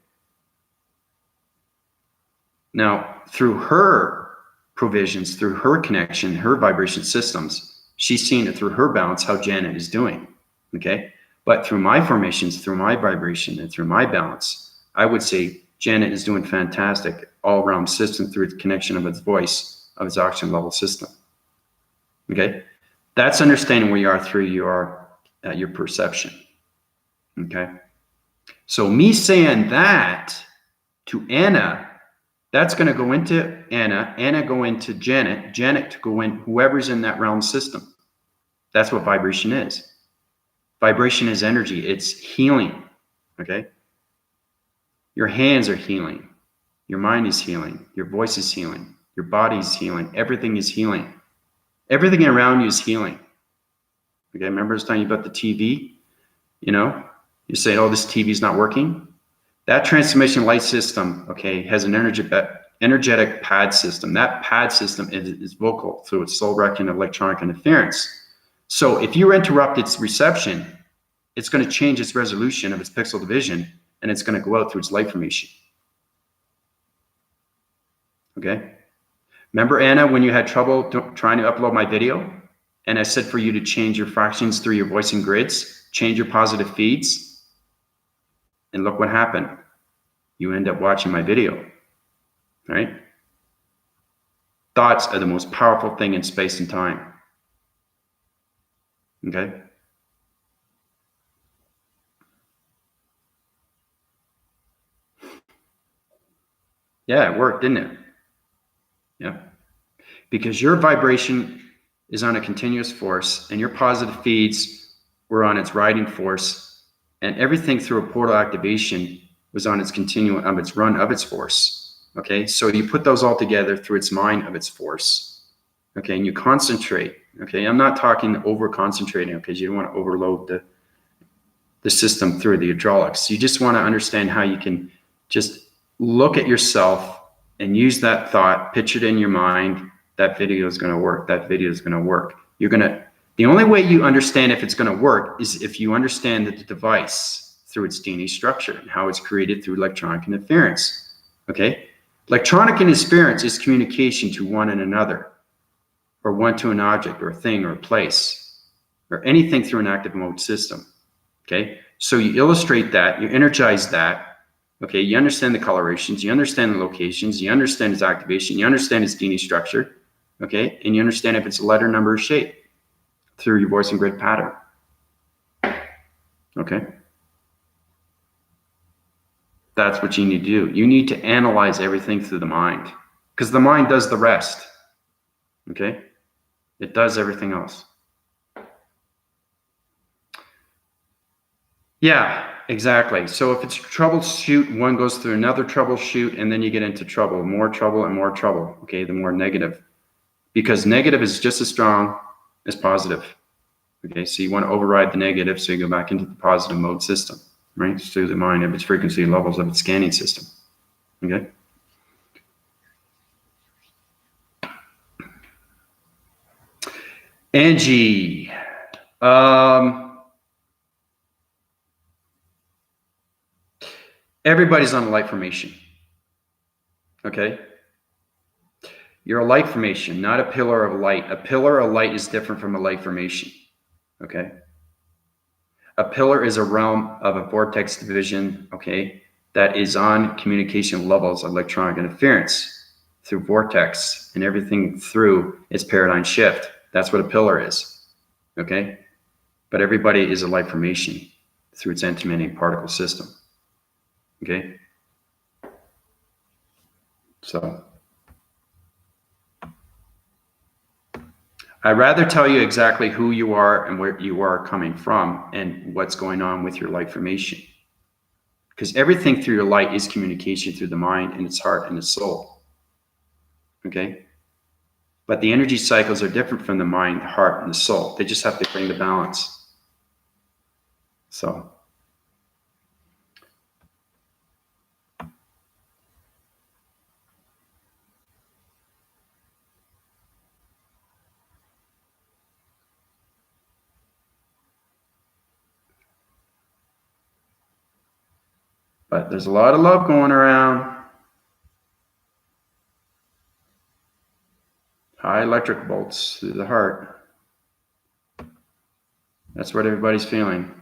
Now, through her provisions, through her connection, her vibration systems, she's seen it through her balance how Janet is doing, okay? But through my formations, through my vibration, and through my balance, I would say Janet is doing fantastic all-around system through the connection of its voice, of its oxygen level system, okay? That's understanding where you are through your perception, okay? So me saying that to Anna, that's going to go into Anna go into Janet to go in whoever's in that realm system. That's what vibration is. Vibration is energy. It's healing, okay? Your hands are healing. Your mind is healing. Your voice is healing. Your body is healing. Everything is healing. Everything around you is healing. Okay, remember I was telling you about the TV? You know, you say, oh, this TV is not working. That transformation light system, okay, has an energetic pad system. That pad system is vocal through its soul reckoning of electronic interference. So if you interrupt its reception, it's going to change its resolution of its pixel division, and it's going to go out through its light formation. Okay? Remember, Anna, when you had trouble trying to upload my video, and I said for you to change your fractions through your voicing grids, change your positive feeds, and look what happened. You end up watching my video, right? Thoughts are the most powerful thing in space and time. Okay? Yeah, it worked, didn't it? Yeah. Because your vibration is on a continuous force, and your positive feeds were on its riding force, and everything through a portal activation was on its continuum of its run of its force. Okay, so you put those all together through its mind of its force. Okay, and you concentrate. Okay, I'm not talking over concentrating because you don't want to overload the system through the hydraulics. You just want to understand how you can just look at yourself and use that thought, picture it in your mind. That video is going to work. That video is going to work. The only way you understand if it's going to work is if you understand that the device through its DNA structure and how it's created through electronic interference. Okay? Electronic interference is communication to one and another, or one to an object or a thing or a place, or anything through an active mode system. Okay? So you illustrate that, you energize that. Okay? You understand the colorations, you understand the locations, you understand its activation, you understand its DNA structure. Okay? And you understand if it's a letter, number, or shape through your voicing grid pattern. Okay? That's what you need to do. You need to analyze everything through the mind, because the mind does the rest. Okay? It does everything else. Yeah, exactly. So if it's troubleshoot, one goes through another troubleshoot, and then you get into trouble, more trouble and more trouble. Okay, the more negative. Because negative is just as strong as positive. Okay, so you want to override the negative so you go back into the positive mode system. right? Through the mind of its frequency levels of its scanning system. Okay. Angie, everybody's on a light formation. Okay. You're a light formation, not a pillar of light. A pillar of light is different from a light formation. Okay. A pillar is a realm of a vortex division, okay, that is on communication levels of electronic interference through vortex and everything through its paradigm shift. That's what a pillar is, okay? But everybody is a light formation through its antimatter particle system, okay? So I'd rather tell you exactly who you are and where you are coming from and what's going on with your light formation. Because everything through your light is communication through the mind and its heart and its soul. Okay? But the energy cycles are different from the mind, the heart, and the soul. They just have to bring the balance. So. But there's a lot of love going around. High electric bolts through the heart. That's what everybody's feeling.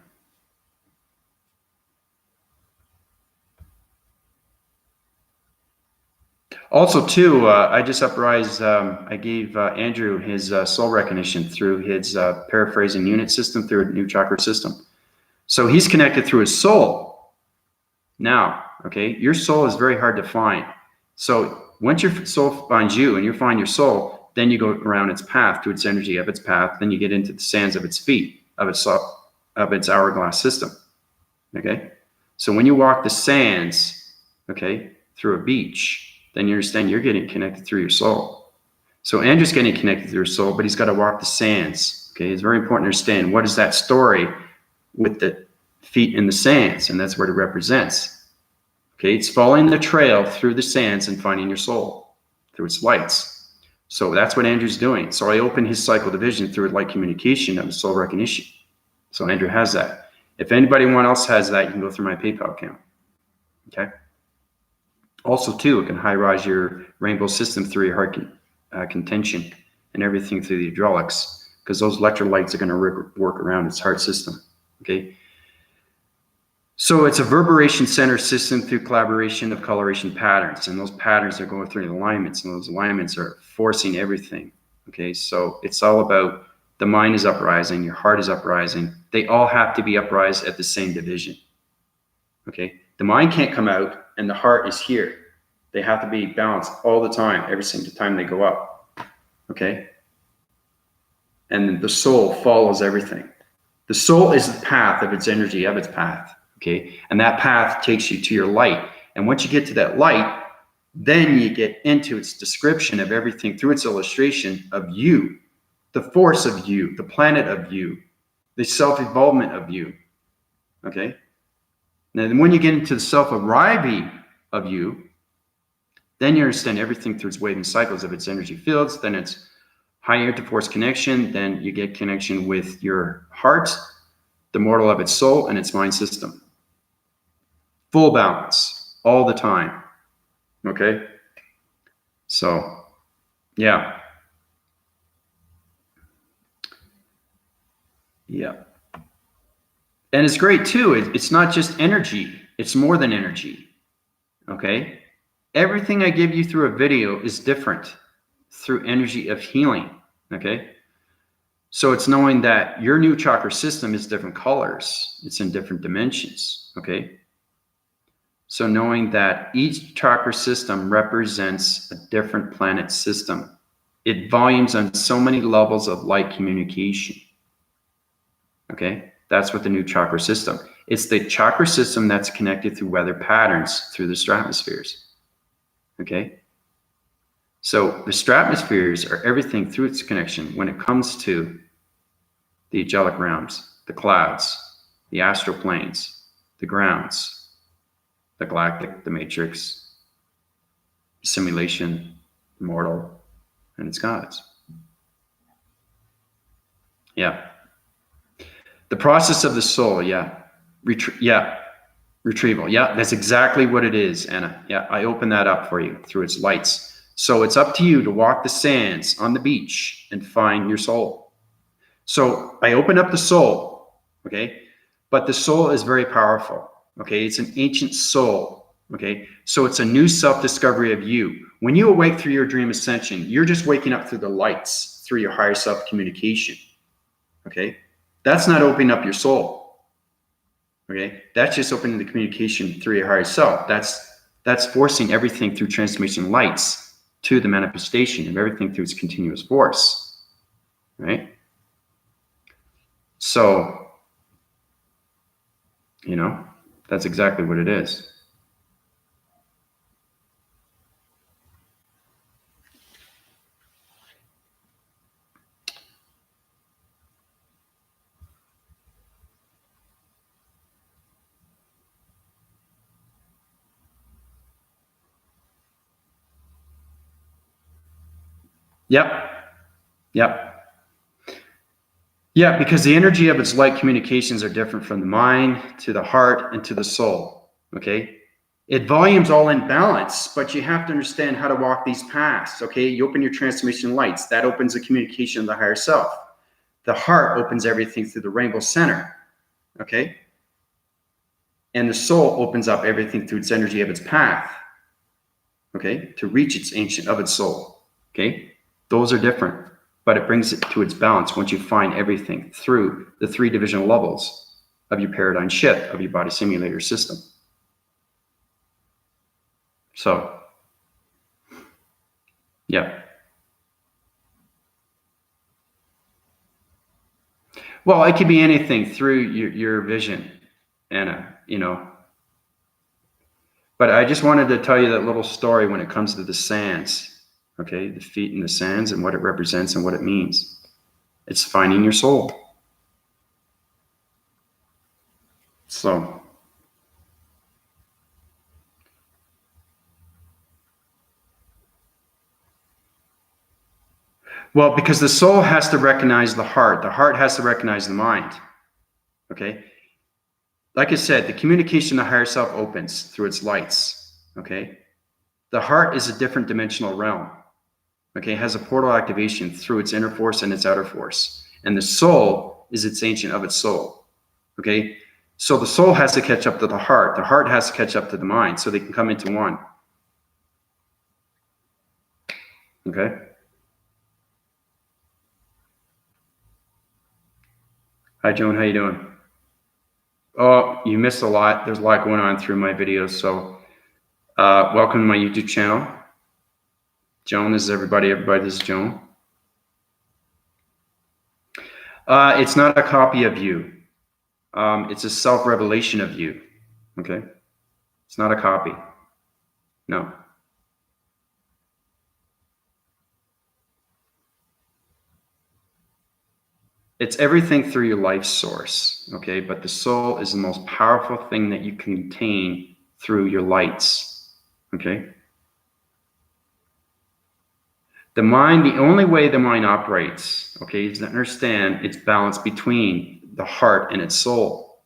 Also, too, I just uprised, I gave Andrew his soul recognition through his paraphrasing unit system through a new chakra system. So he's connected through his soul. Now, okay, your soul is very hard to find. So once your soul finds you and you find your soul, then you go around its path to its energy of its path. Then you get into the sands of its feet, of its hourglass system. Okay, so when you walk the sands, okay, through a beach, then you understand you're getting connected through your soul. So Andrew's getting connected through his soul, but he's got to walk the sands. Okay, it's very important to understand what is that story with the feet in the sands, and that's what it represents. Okay, it's following the trail through the sands and finding your soul through its lights. So that's what Andrew's doing. So I open his cycle division through light communication of soul recognition. So Andrew has that. If anybody else has that, you can go through my PayPal account. Okay. Also, too, it can high-rise your rainbow system through your heart contention and everything through the hydraulics, because those electrolytes are going to work around its heart system. Okay. So it's a reverberation center system through collaboration of coloration patterns, and those patterns are going through alignments, and those alignments are forcing everything. Okay. So it's all about the mind is uprising, your heart is uprising. They all have to be uprised at the same division. Okay. The mind can't come out and the heart is here. They have to be balanced all the time, every single time they go up. Okay. And the soul follows everything. The soul is the path of its energy, of its path. Okay. And that path takes you to your light. And once you get to that light, then you get into its description of everything through its illustration of you, the force of you, the planet of you, the self-evolvement of you. Okay. Now, when you get into the self-arriving of you, then you understand everything through its waving cycles of its energy fields. Then it's high interforce connection. Then you get connection with your heart, the mortal of its soul, and its mind system. Full balance all the time. Okay? So, yeah. Yeah. And it's great too. It's not just energy. It's more than energy. Okay? Everything I give you through a video is different through energy of healing. Okay? So it's knowing that your new chakra system is different colors. It's in different dimensions. Okay? So knowing that each chakra system represents a different planet system. It volumes on so many levels of light communication. Okay? That's what the new chakra system. It's the chakra system that's connected through weather patterns through the stratospheres. Okay? So the stratospheres are everything through its connection when it comes to the angelic realms, the clouds, the astral planes, the grounds, the galactic, the matrix, simulation, mortal, and its gods. Yeah. The process of the soul, yeah. Retrieval. Yeah, that's exactly what it is, Anna. Yeah, I opened that up for you through its lights. So it's up to you to walk the sands on the beach and find your soul. So I opened up the soul, okay? But the soul is very powerful, okay? It's an ancient soul, okay? So it's a new self-discovery of you. When you awake through your dream ascension, you're just waking up through the lights, through your higher self communication, okay? That's not opening up your soul. Okay, that's just opening the communication through your higher self. That's forcing everything through transformation lights to the manifestation of everything through its continuous force, right? So, you know, that's exactly what it is. Yep. Yeah, because the energy of its light communications are different from the mind to the heart and to the soul, okay? It volumes all in balance, but you have to understand how to walk these paths, okay? You open your transformation lights. That opens the communication of the higher self. The heart opens everything through the rainbow center, okay? And the soul opens up everything through its energy of its path, okay? To reach its ancient of its soul, okay? Those are different, but it brings it to its balance once you find everything through the 3 divisional levels of your paradigm shift of your body simulator system. So, yeah. Well, it could be anything through your vision, Anna, you know. But I just wanted to tell you that little story when it comes to the sands, okay? The feet in the sands and what it represents and what it means. It's finding your soul. So, well, because the soul has to recognize the heart has to recognize the mind, okay? Like I said, the communication of the higher self opens through its lights, okay? The heart is a different dimensional realm, okay? It has a portal activation through its inner force and its outer force. And the soul is its ancient of its soul, okay? So the soul has to catch up to the heart has to catch up to the mind so they can come into one, okay? Hi, Joan, how you doing? Oh, you missed a lot. There's a lot going on through my videos. So welcome to my YouTube channel. Joan, this is everybody. This is Joan. It's not a copy of you. It's a self-revelation of you. Okay? It's not a copy. No. It's everything through your life source. Okay? But the soul is the most powerful thing that you contain through your lights. Okay? The mind, the only way the mind operates, okay, is to understand its balance between the heart and its soul.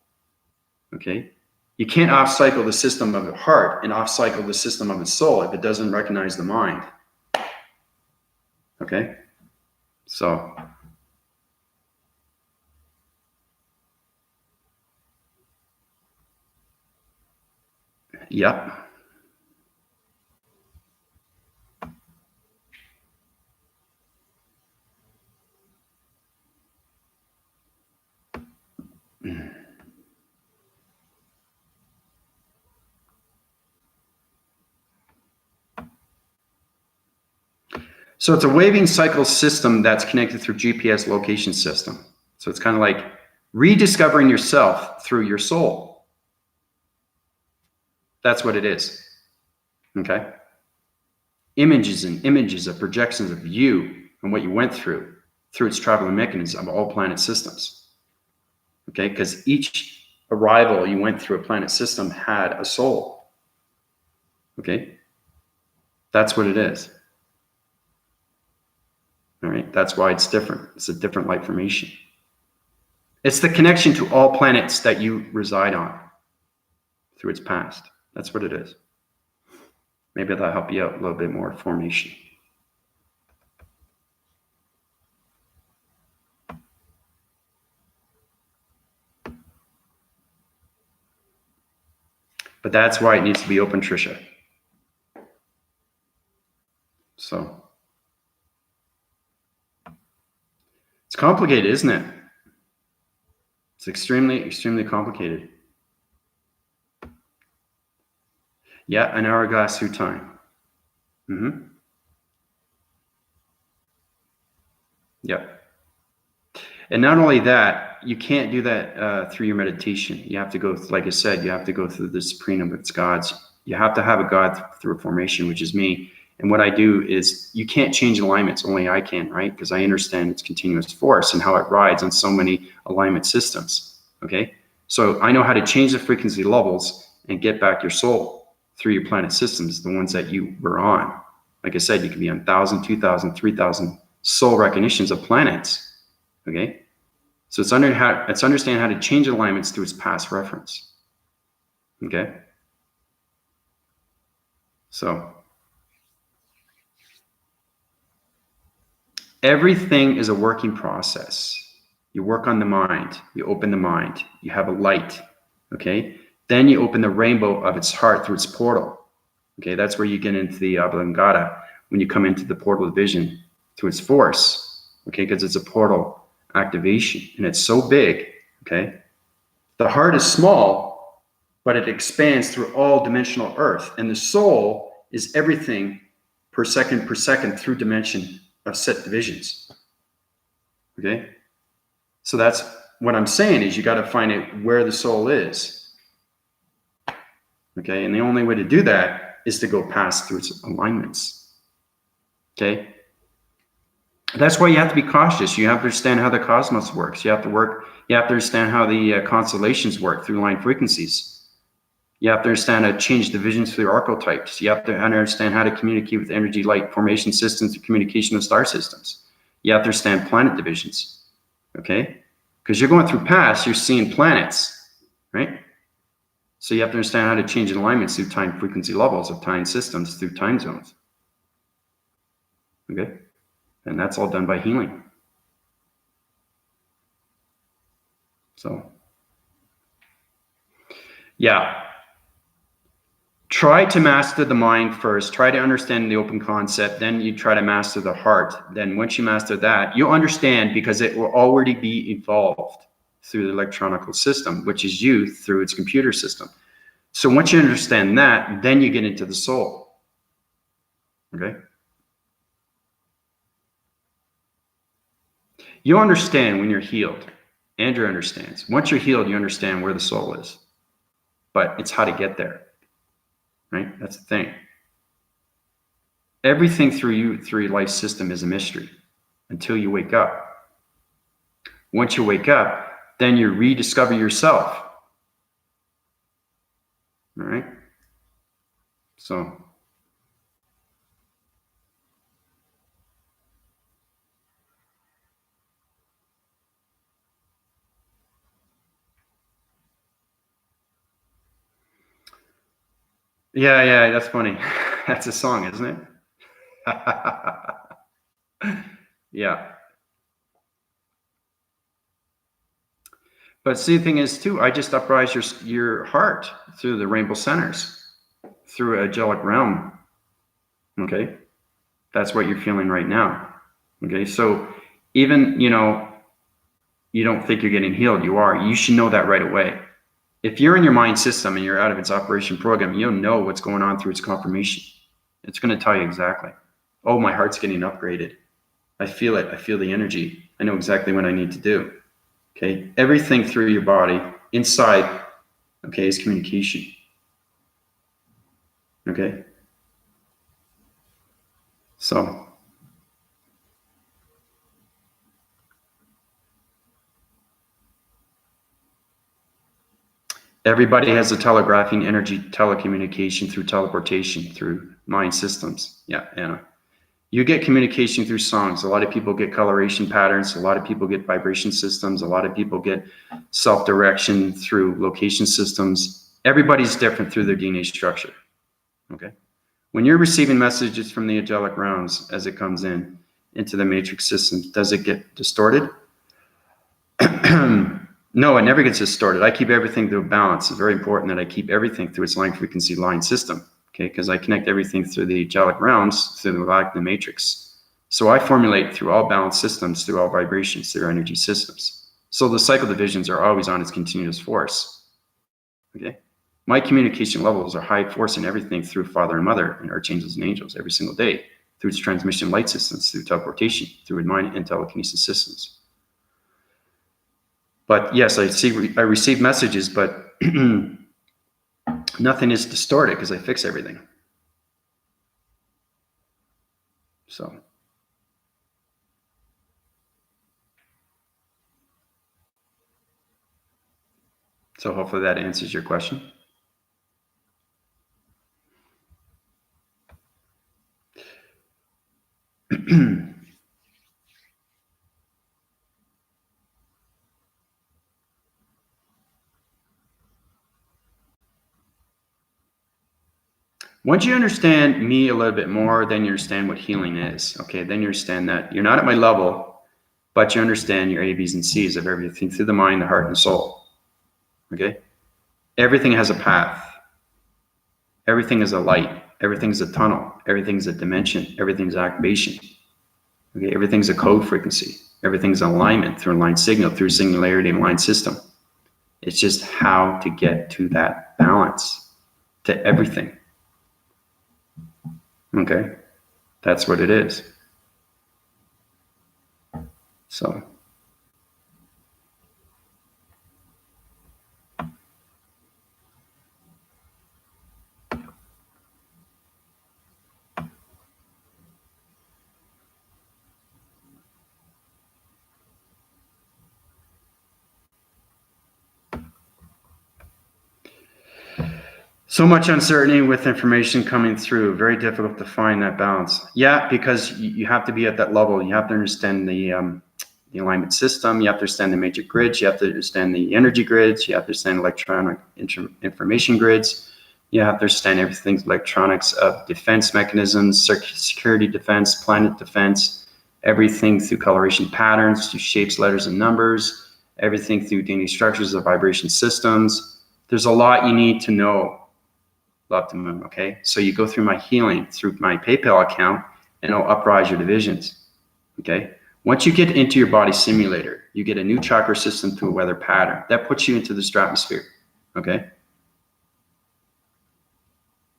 Okay? You can't off-cycle the system of the heart and off-cycle the system of its soul if it doesn't recognize the mind. Okay? So, yep. So it's a waving cycle system that's connected through GPS location system. So it's kind of like rediscovering yourself through your soul. That's what it is. Okay? Images and images of projections of you and what you went through its traveling mechanism of all planet systems. Okay? Because each arrival you went through a planet system had a soul. Okay? That's what it is. All right? That's why it's different. It's a different light formation. It's the connection to all planets that you reside on through its past. That's what it is. Maybe that'll help you out a little bit more formation. But that's why it needs to be open, Trisha. So it's complicated, isn't it? It's extremely, extremely complicated. Yeah, an hourglass through time. Mm-hmm. Yeah. And not only that, you can't do that through your meditation. You have to go, like I said, you have to go through the Supreme of its gods. You have to have a God through a formation, which is me. And what I do is you can't change alignments. Only I can, right? Because I understand its continuous force and how it rides on so many alignment systems. Okay. So I know how to change the frequency levels and get back your soul through your planet systems, the ones that you were on. Like I said, you can be on 1,000, 2,000, 3,000 soul recognitions of planets. Okay. So it's understand how to change alignments through its past reference. Okay. So everything is a working process. You work on the mind, you open the mind, you have a light. Okay. Then you open the rainbow of its heart through its portal. Okay. That's where you get into the Ablangata when you come into the portal of vision through its force. Okay. Because it's a portal activation and it's so big. Okay. The heart is small, but it expands through all dimensional earth. And the soul is everything per second through dimension of set divisions. Okay. So that's what I'm saying is you got to find out where the soul is. Okay. And the only way to do that is to go past through its alignments. Okay. That's why you have to be cautious. You have to understand how the cosmos works. You have to understand how the constellations work through line frequencies. You have to understand how to change divisions through archetypes. You have to understand how to communicate with energy light formation systems through communication of star systems. You have to understand planet divisions. Okay? Because you're going through past, you're seeing planets, right? So you have to understand how to change alignments through time frequency levels of time systems through time zones. Okay? And that's all done by healing. So, yeah. Try to master the mind first. Try to understand the open concept. Then you try to master the heart. Then once you master that, you'll understand because it will already be evolved through the electronical system, which is you through its computer system. So once you understand that, then you get into the soul. Okay? You'll understand when you're healed. Andrew understands. Once you're healed, you understand where the soul is. But it's how to get there. Right? That's the thing. Everything through your life system is a mystery until you wake up. Once you wake up, then you rediscover yourself. All right? So, yeah, that's funny. That's a song, isn't it? Yeah. But see, the thing is, too, I just uprise your heart through the rainbow centers, through angelic realm. Okay? That's what you're feeling right now. Okay? So even, you don't think you're getting healed. You are. You should know that right away. If you're in your mind system and you're out of its operation program, you'll know what's going on through its confirmation. It's going to tell you exactly. Oh, my heart's getting upgraded. I feel it. I feel the energy. I know exactly what I need to do. Okay. Everything through your body inside, okay, is communication. Okay. So, Everybody has a telegraphing energy telecommunication through teleportation, through mind systems. Yeah, Anna. You get communication through songs. A lot of people get coloration patterns. A lot of people get vibration systems. A lot of people get self-direction through location systems. Everybody's different through their DNA structure. Okay. When you're receiving messages from the angelic realms as it comes in into the matrix system, does it get distorted? No, it never gets distorted. I keep everything through balance. It's very important that I keep everything through its line frequency line system. Okay, because I connect everything through the angelic realms, through the matrix. So I formulate through all balanced systems, through all vibrations, through energy systems. So the cycle divisions are always on its continuous force. Okay, my communication levels are high force in everything through Father and Mother and archangels and angels every single day, through its transmission light systems, through teleportation, through mind and telekinesis systems. But yes, I receive messages, but nothing is distorted because I fix everything. So hopefully that answers your question. Once you understand me a little bit more, then you understand what healing is. Okay, then you understand that you're not at my level, but you understand your A, B's, and C's of everything through the mind, the heart, and soul. Okay, everything has a path. Everything is a light. Everything's a tunnel. Everything's a dimension. Everything's activation. Okay, everything's a code frequency. Everything's alignment through a line signal, through singularity and line system. It's just how to get to that balance to everything. Okay, that's what it is. So. So much uncertainty with information coming through. Very difficult to find that balance. Yeah, because you have to be at that level. You have to understand the alignment system. You have to understand the major grids. You have to understand the energy grids. You have to understand electronic information grids. You have to understand everything, electronics of defense mechanisms, security defense, planet defense, everything through coloration patterns, through shapes, letters, and numbers, everything through DNA structures of vibration systems. There's a lot you need to know. Love to move. Okay, so you go through my healing through my PayPal account, and it'll uprise your divisions. Okay, once you get into your body simulator, you get a new chakra system through a weather pattern that puts you into the stratosphere. Okay,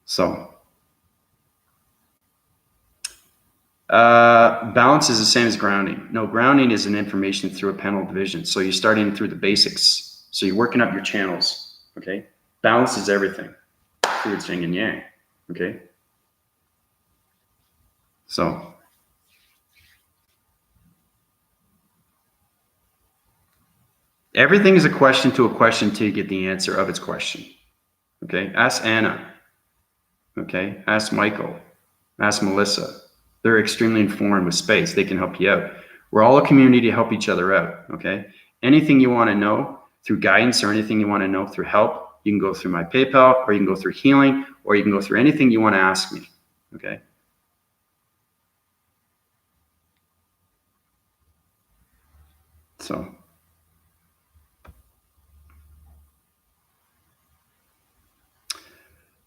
so balance is the same as grounding. No, grounding is an information through a panel division. So you're starting through the basics. So you're working up your channels. Okay, balance is everything. It's yin and yang. Okay, so everything is a question to a question till you get the answer of its question. Okay, ask Anna. Okay, ask Michael, ask Melissa. They're extremely informed with space. They can help you out. We're all a community to help each other out. Okay, anything you want to know through guidance or anything you want to know through help, you can go through my PayPal, or you can go through healing, or you can go through anything you want to ask me. Okay. So.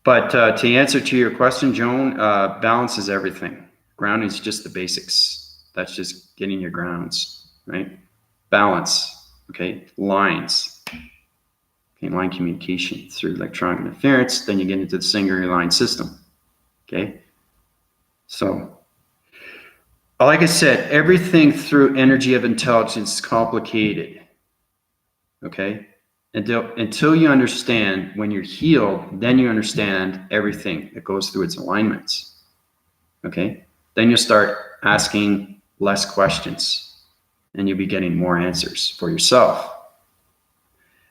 But to answer to your question, Joan, balance is everything. Grounding is just the basics. That's just getting your grounds, right? Balance, okay? Lines, okay? Line communication through electronic interference. Then you get into the singular line system, okay? So, like I said, everything through energy of intelligence is complicated, okay? Until you understand, when you're healed, then you understand everything that goes through its alignments. Okay? Then you'll start asking less questions and you'll be getting more answers for yourself.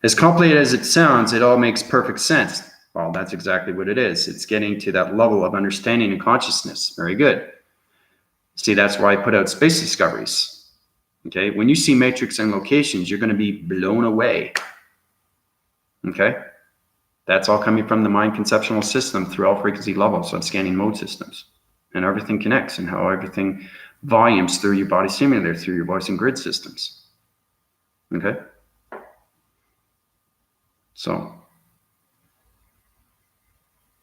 As complicated as it sounds, it all makes perfect sense. Well, that's exactly what it is. It's getting to that level of understanding and consciousness. Very good. See, that's why I put out space discoveries. Okay, when you see matrix and locations, you're going to be blown away. Okay, that's all coming from the mind conceptual system through all frequency levels of scanning mode systems. And everything connects and how everything volumes through your body simulator, through your voice and grid systems. Okay, so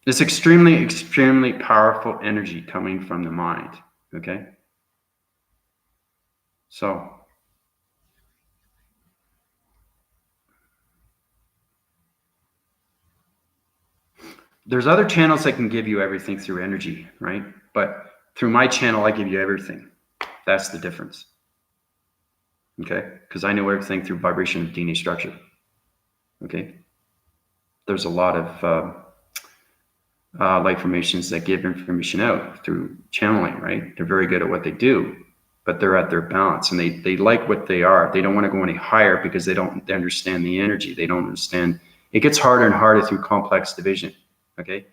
it's extremely, extremely powerful energy coming from the mind. Okay, so there's other channels that can give you everything through energy, right? But through my channel, I give you everything. That's the difference. Okay, because I know everything through vibration of DNA structure. Okay, there's a lot of light formations that give information out through channeling, right? They're very good at what they do, but they're at their balance and they like what they are. They don't want to go any higher because they don't understand the energy. They don't understand. It gets harder and harder through complex division. Okay,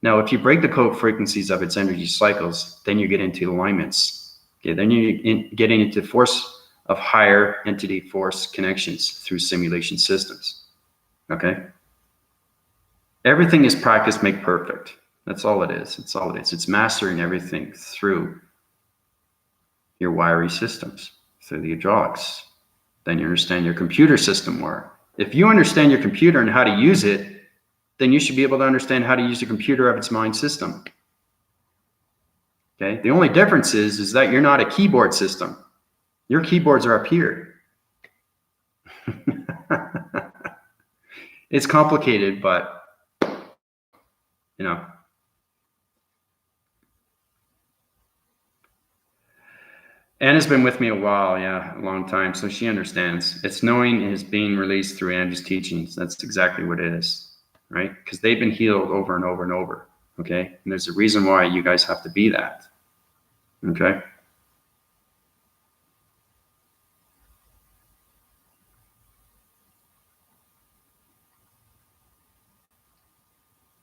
now if you break the code frequencies of its energy cycles, then you get into alignments. Okay, then you get into force of higher entity force connections through simulation systems. Okay, everything is practice make perfect. That's all it is. It's all it is. It's mastering everything through your wiry systems, through the hydraulics. Then you understand your computer system more. If you understand your computer and how to use it, then you should be able to understand how to use the computer of its mind system. Okay, the only difference is that you're not a keyboard system. Your keyboards are up here. It's complicated, but you know. Anna's been with me a while, yeah, a long time, so she understands. It's knowing is being released through Andrew's teachings. That's exactly what it is, right? Because they've been healed over and over and over, okay? And there's a reason why you guys have to be that, okay?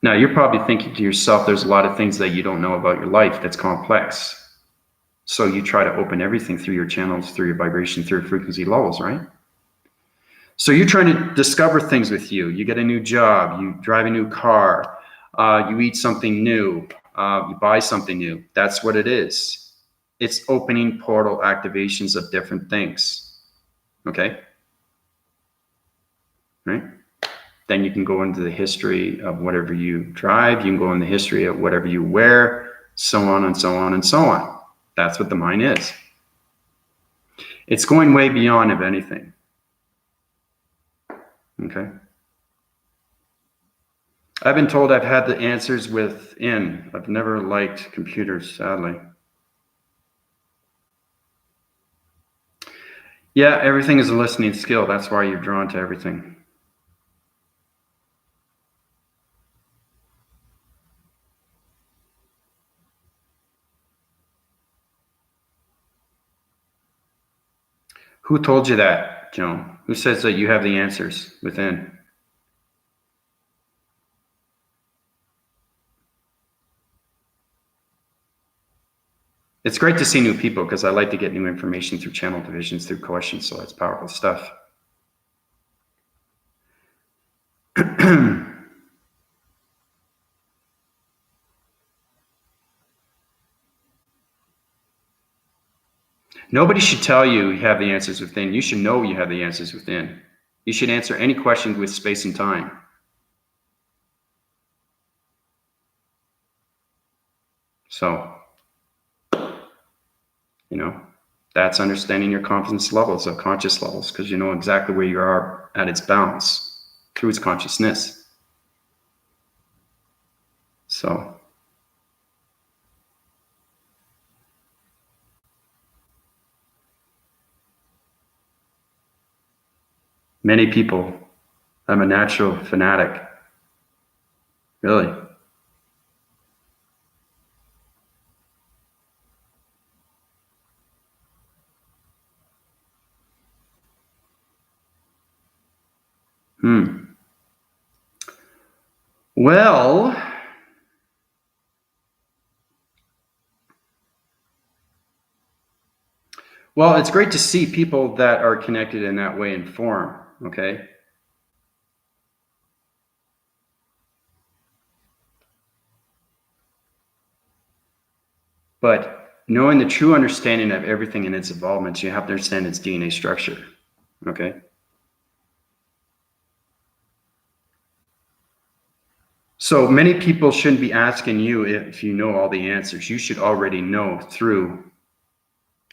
Now, you're probably thinking to yourself, there's a lot of things that you don't know about your life that's complex. So you try to open everything through your channels, through your vibration, through your frequency levels, right? So you're trying to discover things with you. You get a new job, you drive a new car, you eat something new, you buy something new. That's what it is. It's opening portal activations of different things. Okay? Right? Then you can go into the history of whatever you drive. You can go in the history of whatever you wear, so on and so on and so on. That's what the mind is. It's going way beyond of anything. Okay? I've been told I've had the answers within. I've never liked computers, sadly. Yeah, everything is a listening skill. That's why you're drawn to everything. Who told you that, Joan? Who says that you have the answers within? It's great to see new people because I like to get new information through channel divisions, through questions, so that's powerful stuff. Nobody should tell you you have the answers within. You should know you have the answers within. You should answer any question with space and time. So, you know, that's understanding your confidence levels, of conscious levels, because you know exactly where you are at its balance through its consciousness. So, many people, I'm a natural fanatic. Really. Well, it's great to see people that are connected in that way in form, okay? But knowing the true understanding of everything in its involvements, you have to understand its DNA structure, okay? So many people shouldn't be asking you if you know all the answers. You should already know through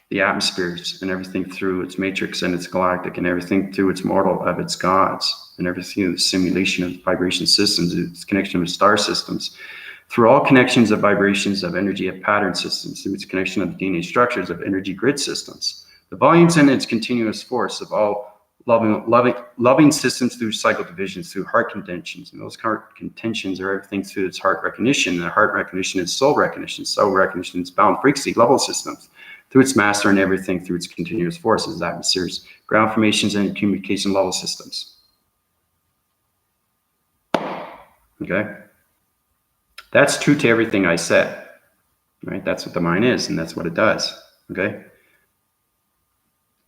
the atmospheres and everything through its matrix and its galactic and everything through its mortal of its gods and everything through the simulation of vibration systems, its connection with star systems, through all connections of vibrations of energy of pattern systems, through its connection of DNA structures of energy grid systems, the volumes and its continuous force of all loving systems through cycle divisions, through heart contentions. And those heart contentions are everything through its heart recognition. And the heart recognition is soul recognition. Soul recognition is bound frequency level systems through its master and everything through its continuous forces, atmospheres, ground formations, and communication level systems. Okay? That's true to everything I said, right? That's what the mind is, and that's what it does, okay?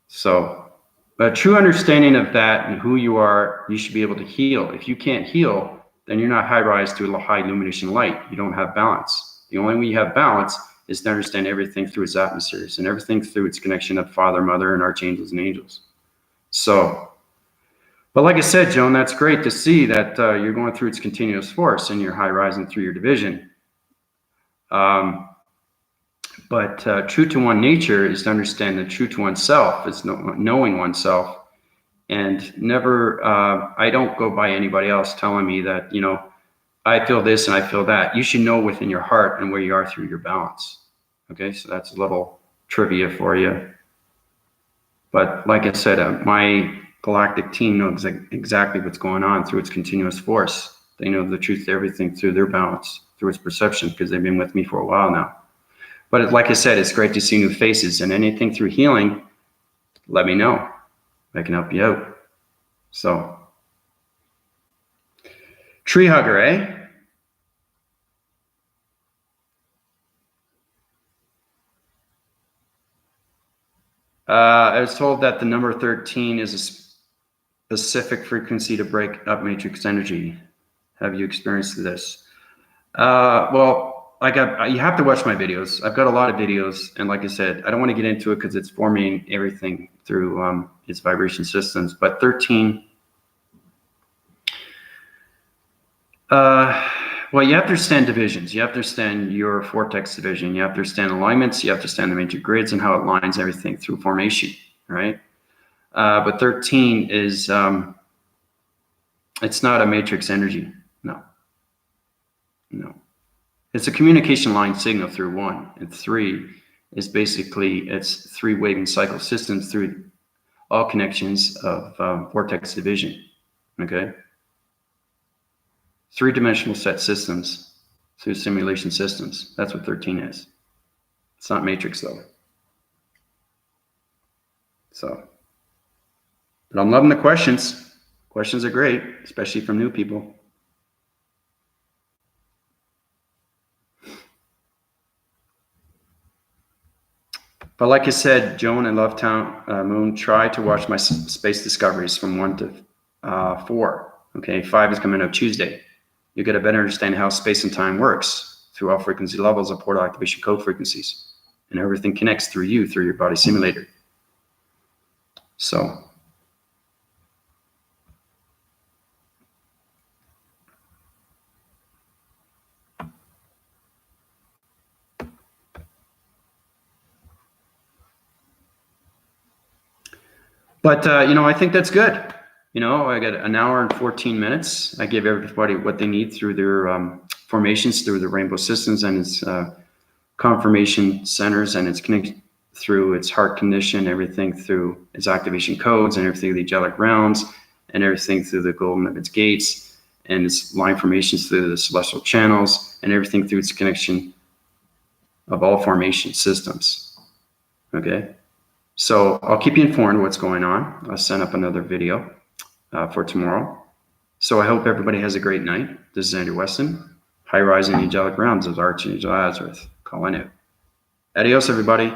So, a true understanding of that and who you are, you should be able to heal. If you can't heal, then you're not high-rise to a high illumination light. You don't have balance. The only way you have balance is to understand everything through its atmospheres and everything through its connection of Father, Mother, and archangels and angels. So, but like I said, Joan, that's great to see that you're going through its continuous force and you're high-rising through your division. But true to one nature is to understand that true to oneself is knowing oneself, and never, I don't go by anybody else telling me that, you know, I feel this and I feel that. You should know within your heart and where you are through your balance. Okay, so that's a little trivia for you. But like I said, my galactic team knows exactly what's going on through its continuous force. They know the truth of everything through their balance, through its perception, because they've been with me for a while now. But like I said, it's great to see new faces, and anything through healing, let me know. I can help you out. So, tree hugger, eh? I was told that the number 13 is a specific frequency to break up matrix energy. Have you experienced this? Well, you have to watch my videos. I've got a lot of videos, and like I said, I don't want to get into it because it's forming everything through its vibration systems. But 13, well, you have to understand divisions. You have to understand your vortex division. You have to understand alignments. You have to understand the major grids and how it lines everything through formation, right? But 13 is, it's not a matrix energy. No. It's a communication line signal through 1, and 3 is basically, it's 3 waving cycle systems through all connections of vortex division, okay? 3-dimensional set systems through simulation systems. That's what 13 is. It's not matrix though. So, but I'm loving the questions. Questions are great, especially from new people. But like I said, Joan and Lovetown Moon, try to watch my space discoveries from 1 to 4. Okay, 5 is coming up Tuesday. You get a better understanding how space and time works through all frequency levels of portal activation code frequencies, and everything connects through you, through your body simulator. So, but you know, I think that's good. You know, I got an hour and 14 minutes. I give everybody what they need through their formations, through the rainbow systems and its confirmation centers, and its connected through its heart condition, everything through its activation codes, and everything through the angelic realms, and everything through the golden of its gates, and its line formations through the celestial channels, and everything through its connection of all formation systems. Okay, so I'll keep you informed of what's going on. I'll send up another video for tomorrow. So I hope everybody has a great night. This is Andy Weston, High Rising Angelic Realms of Archangel Azareth, calling out. Adios, everybody.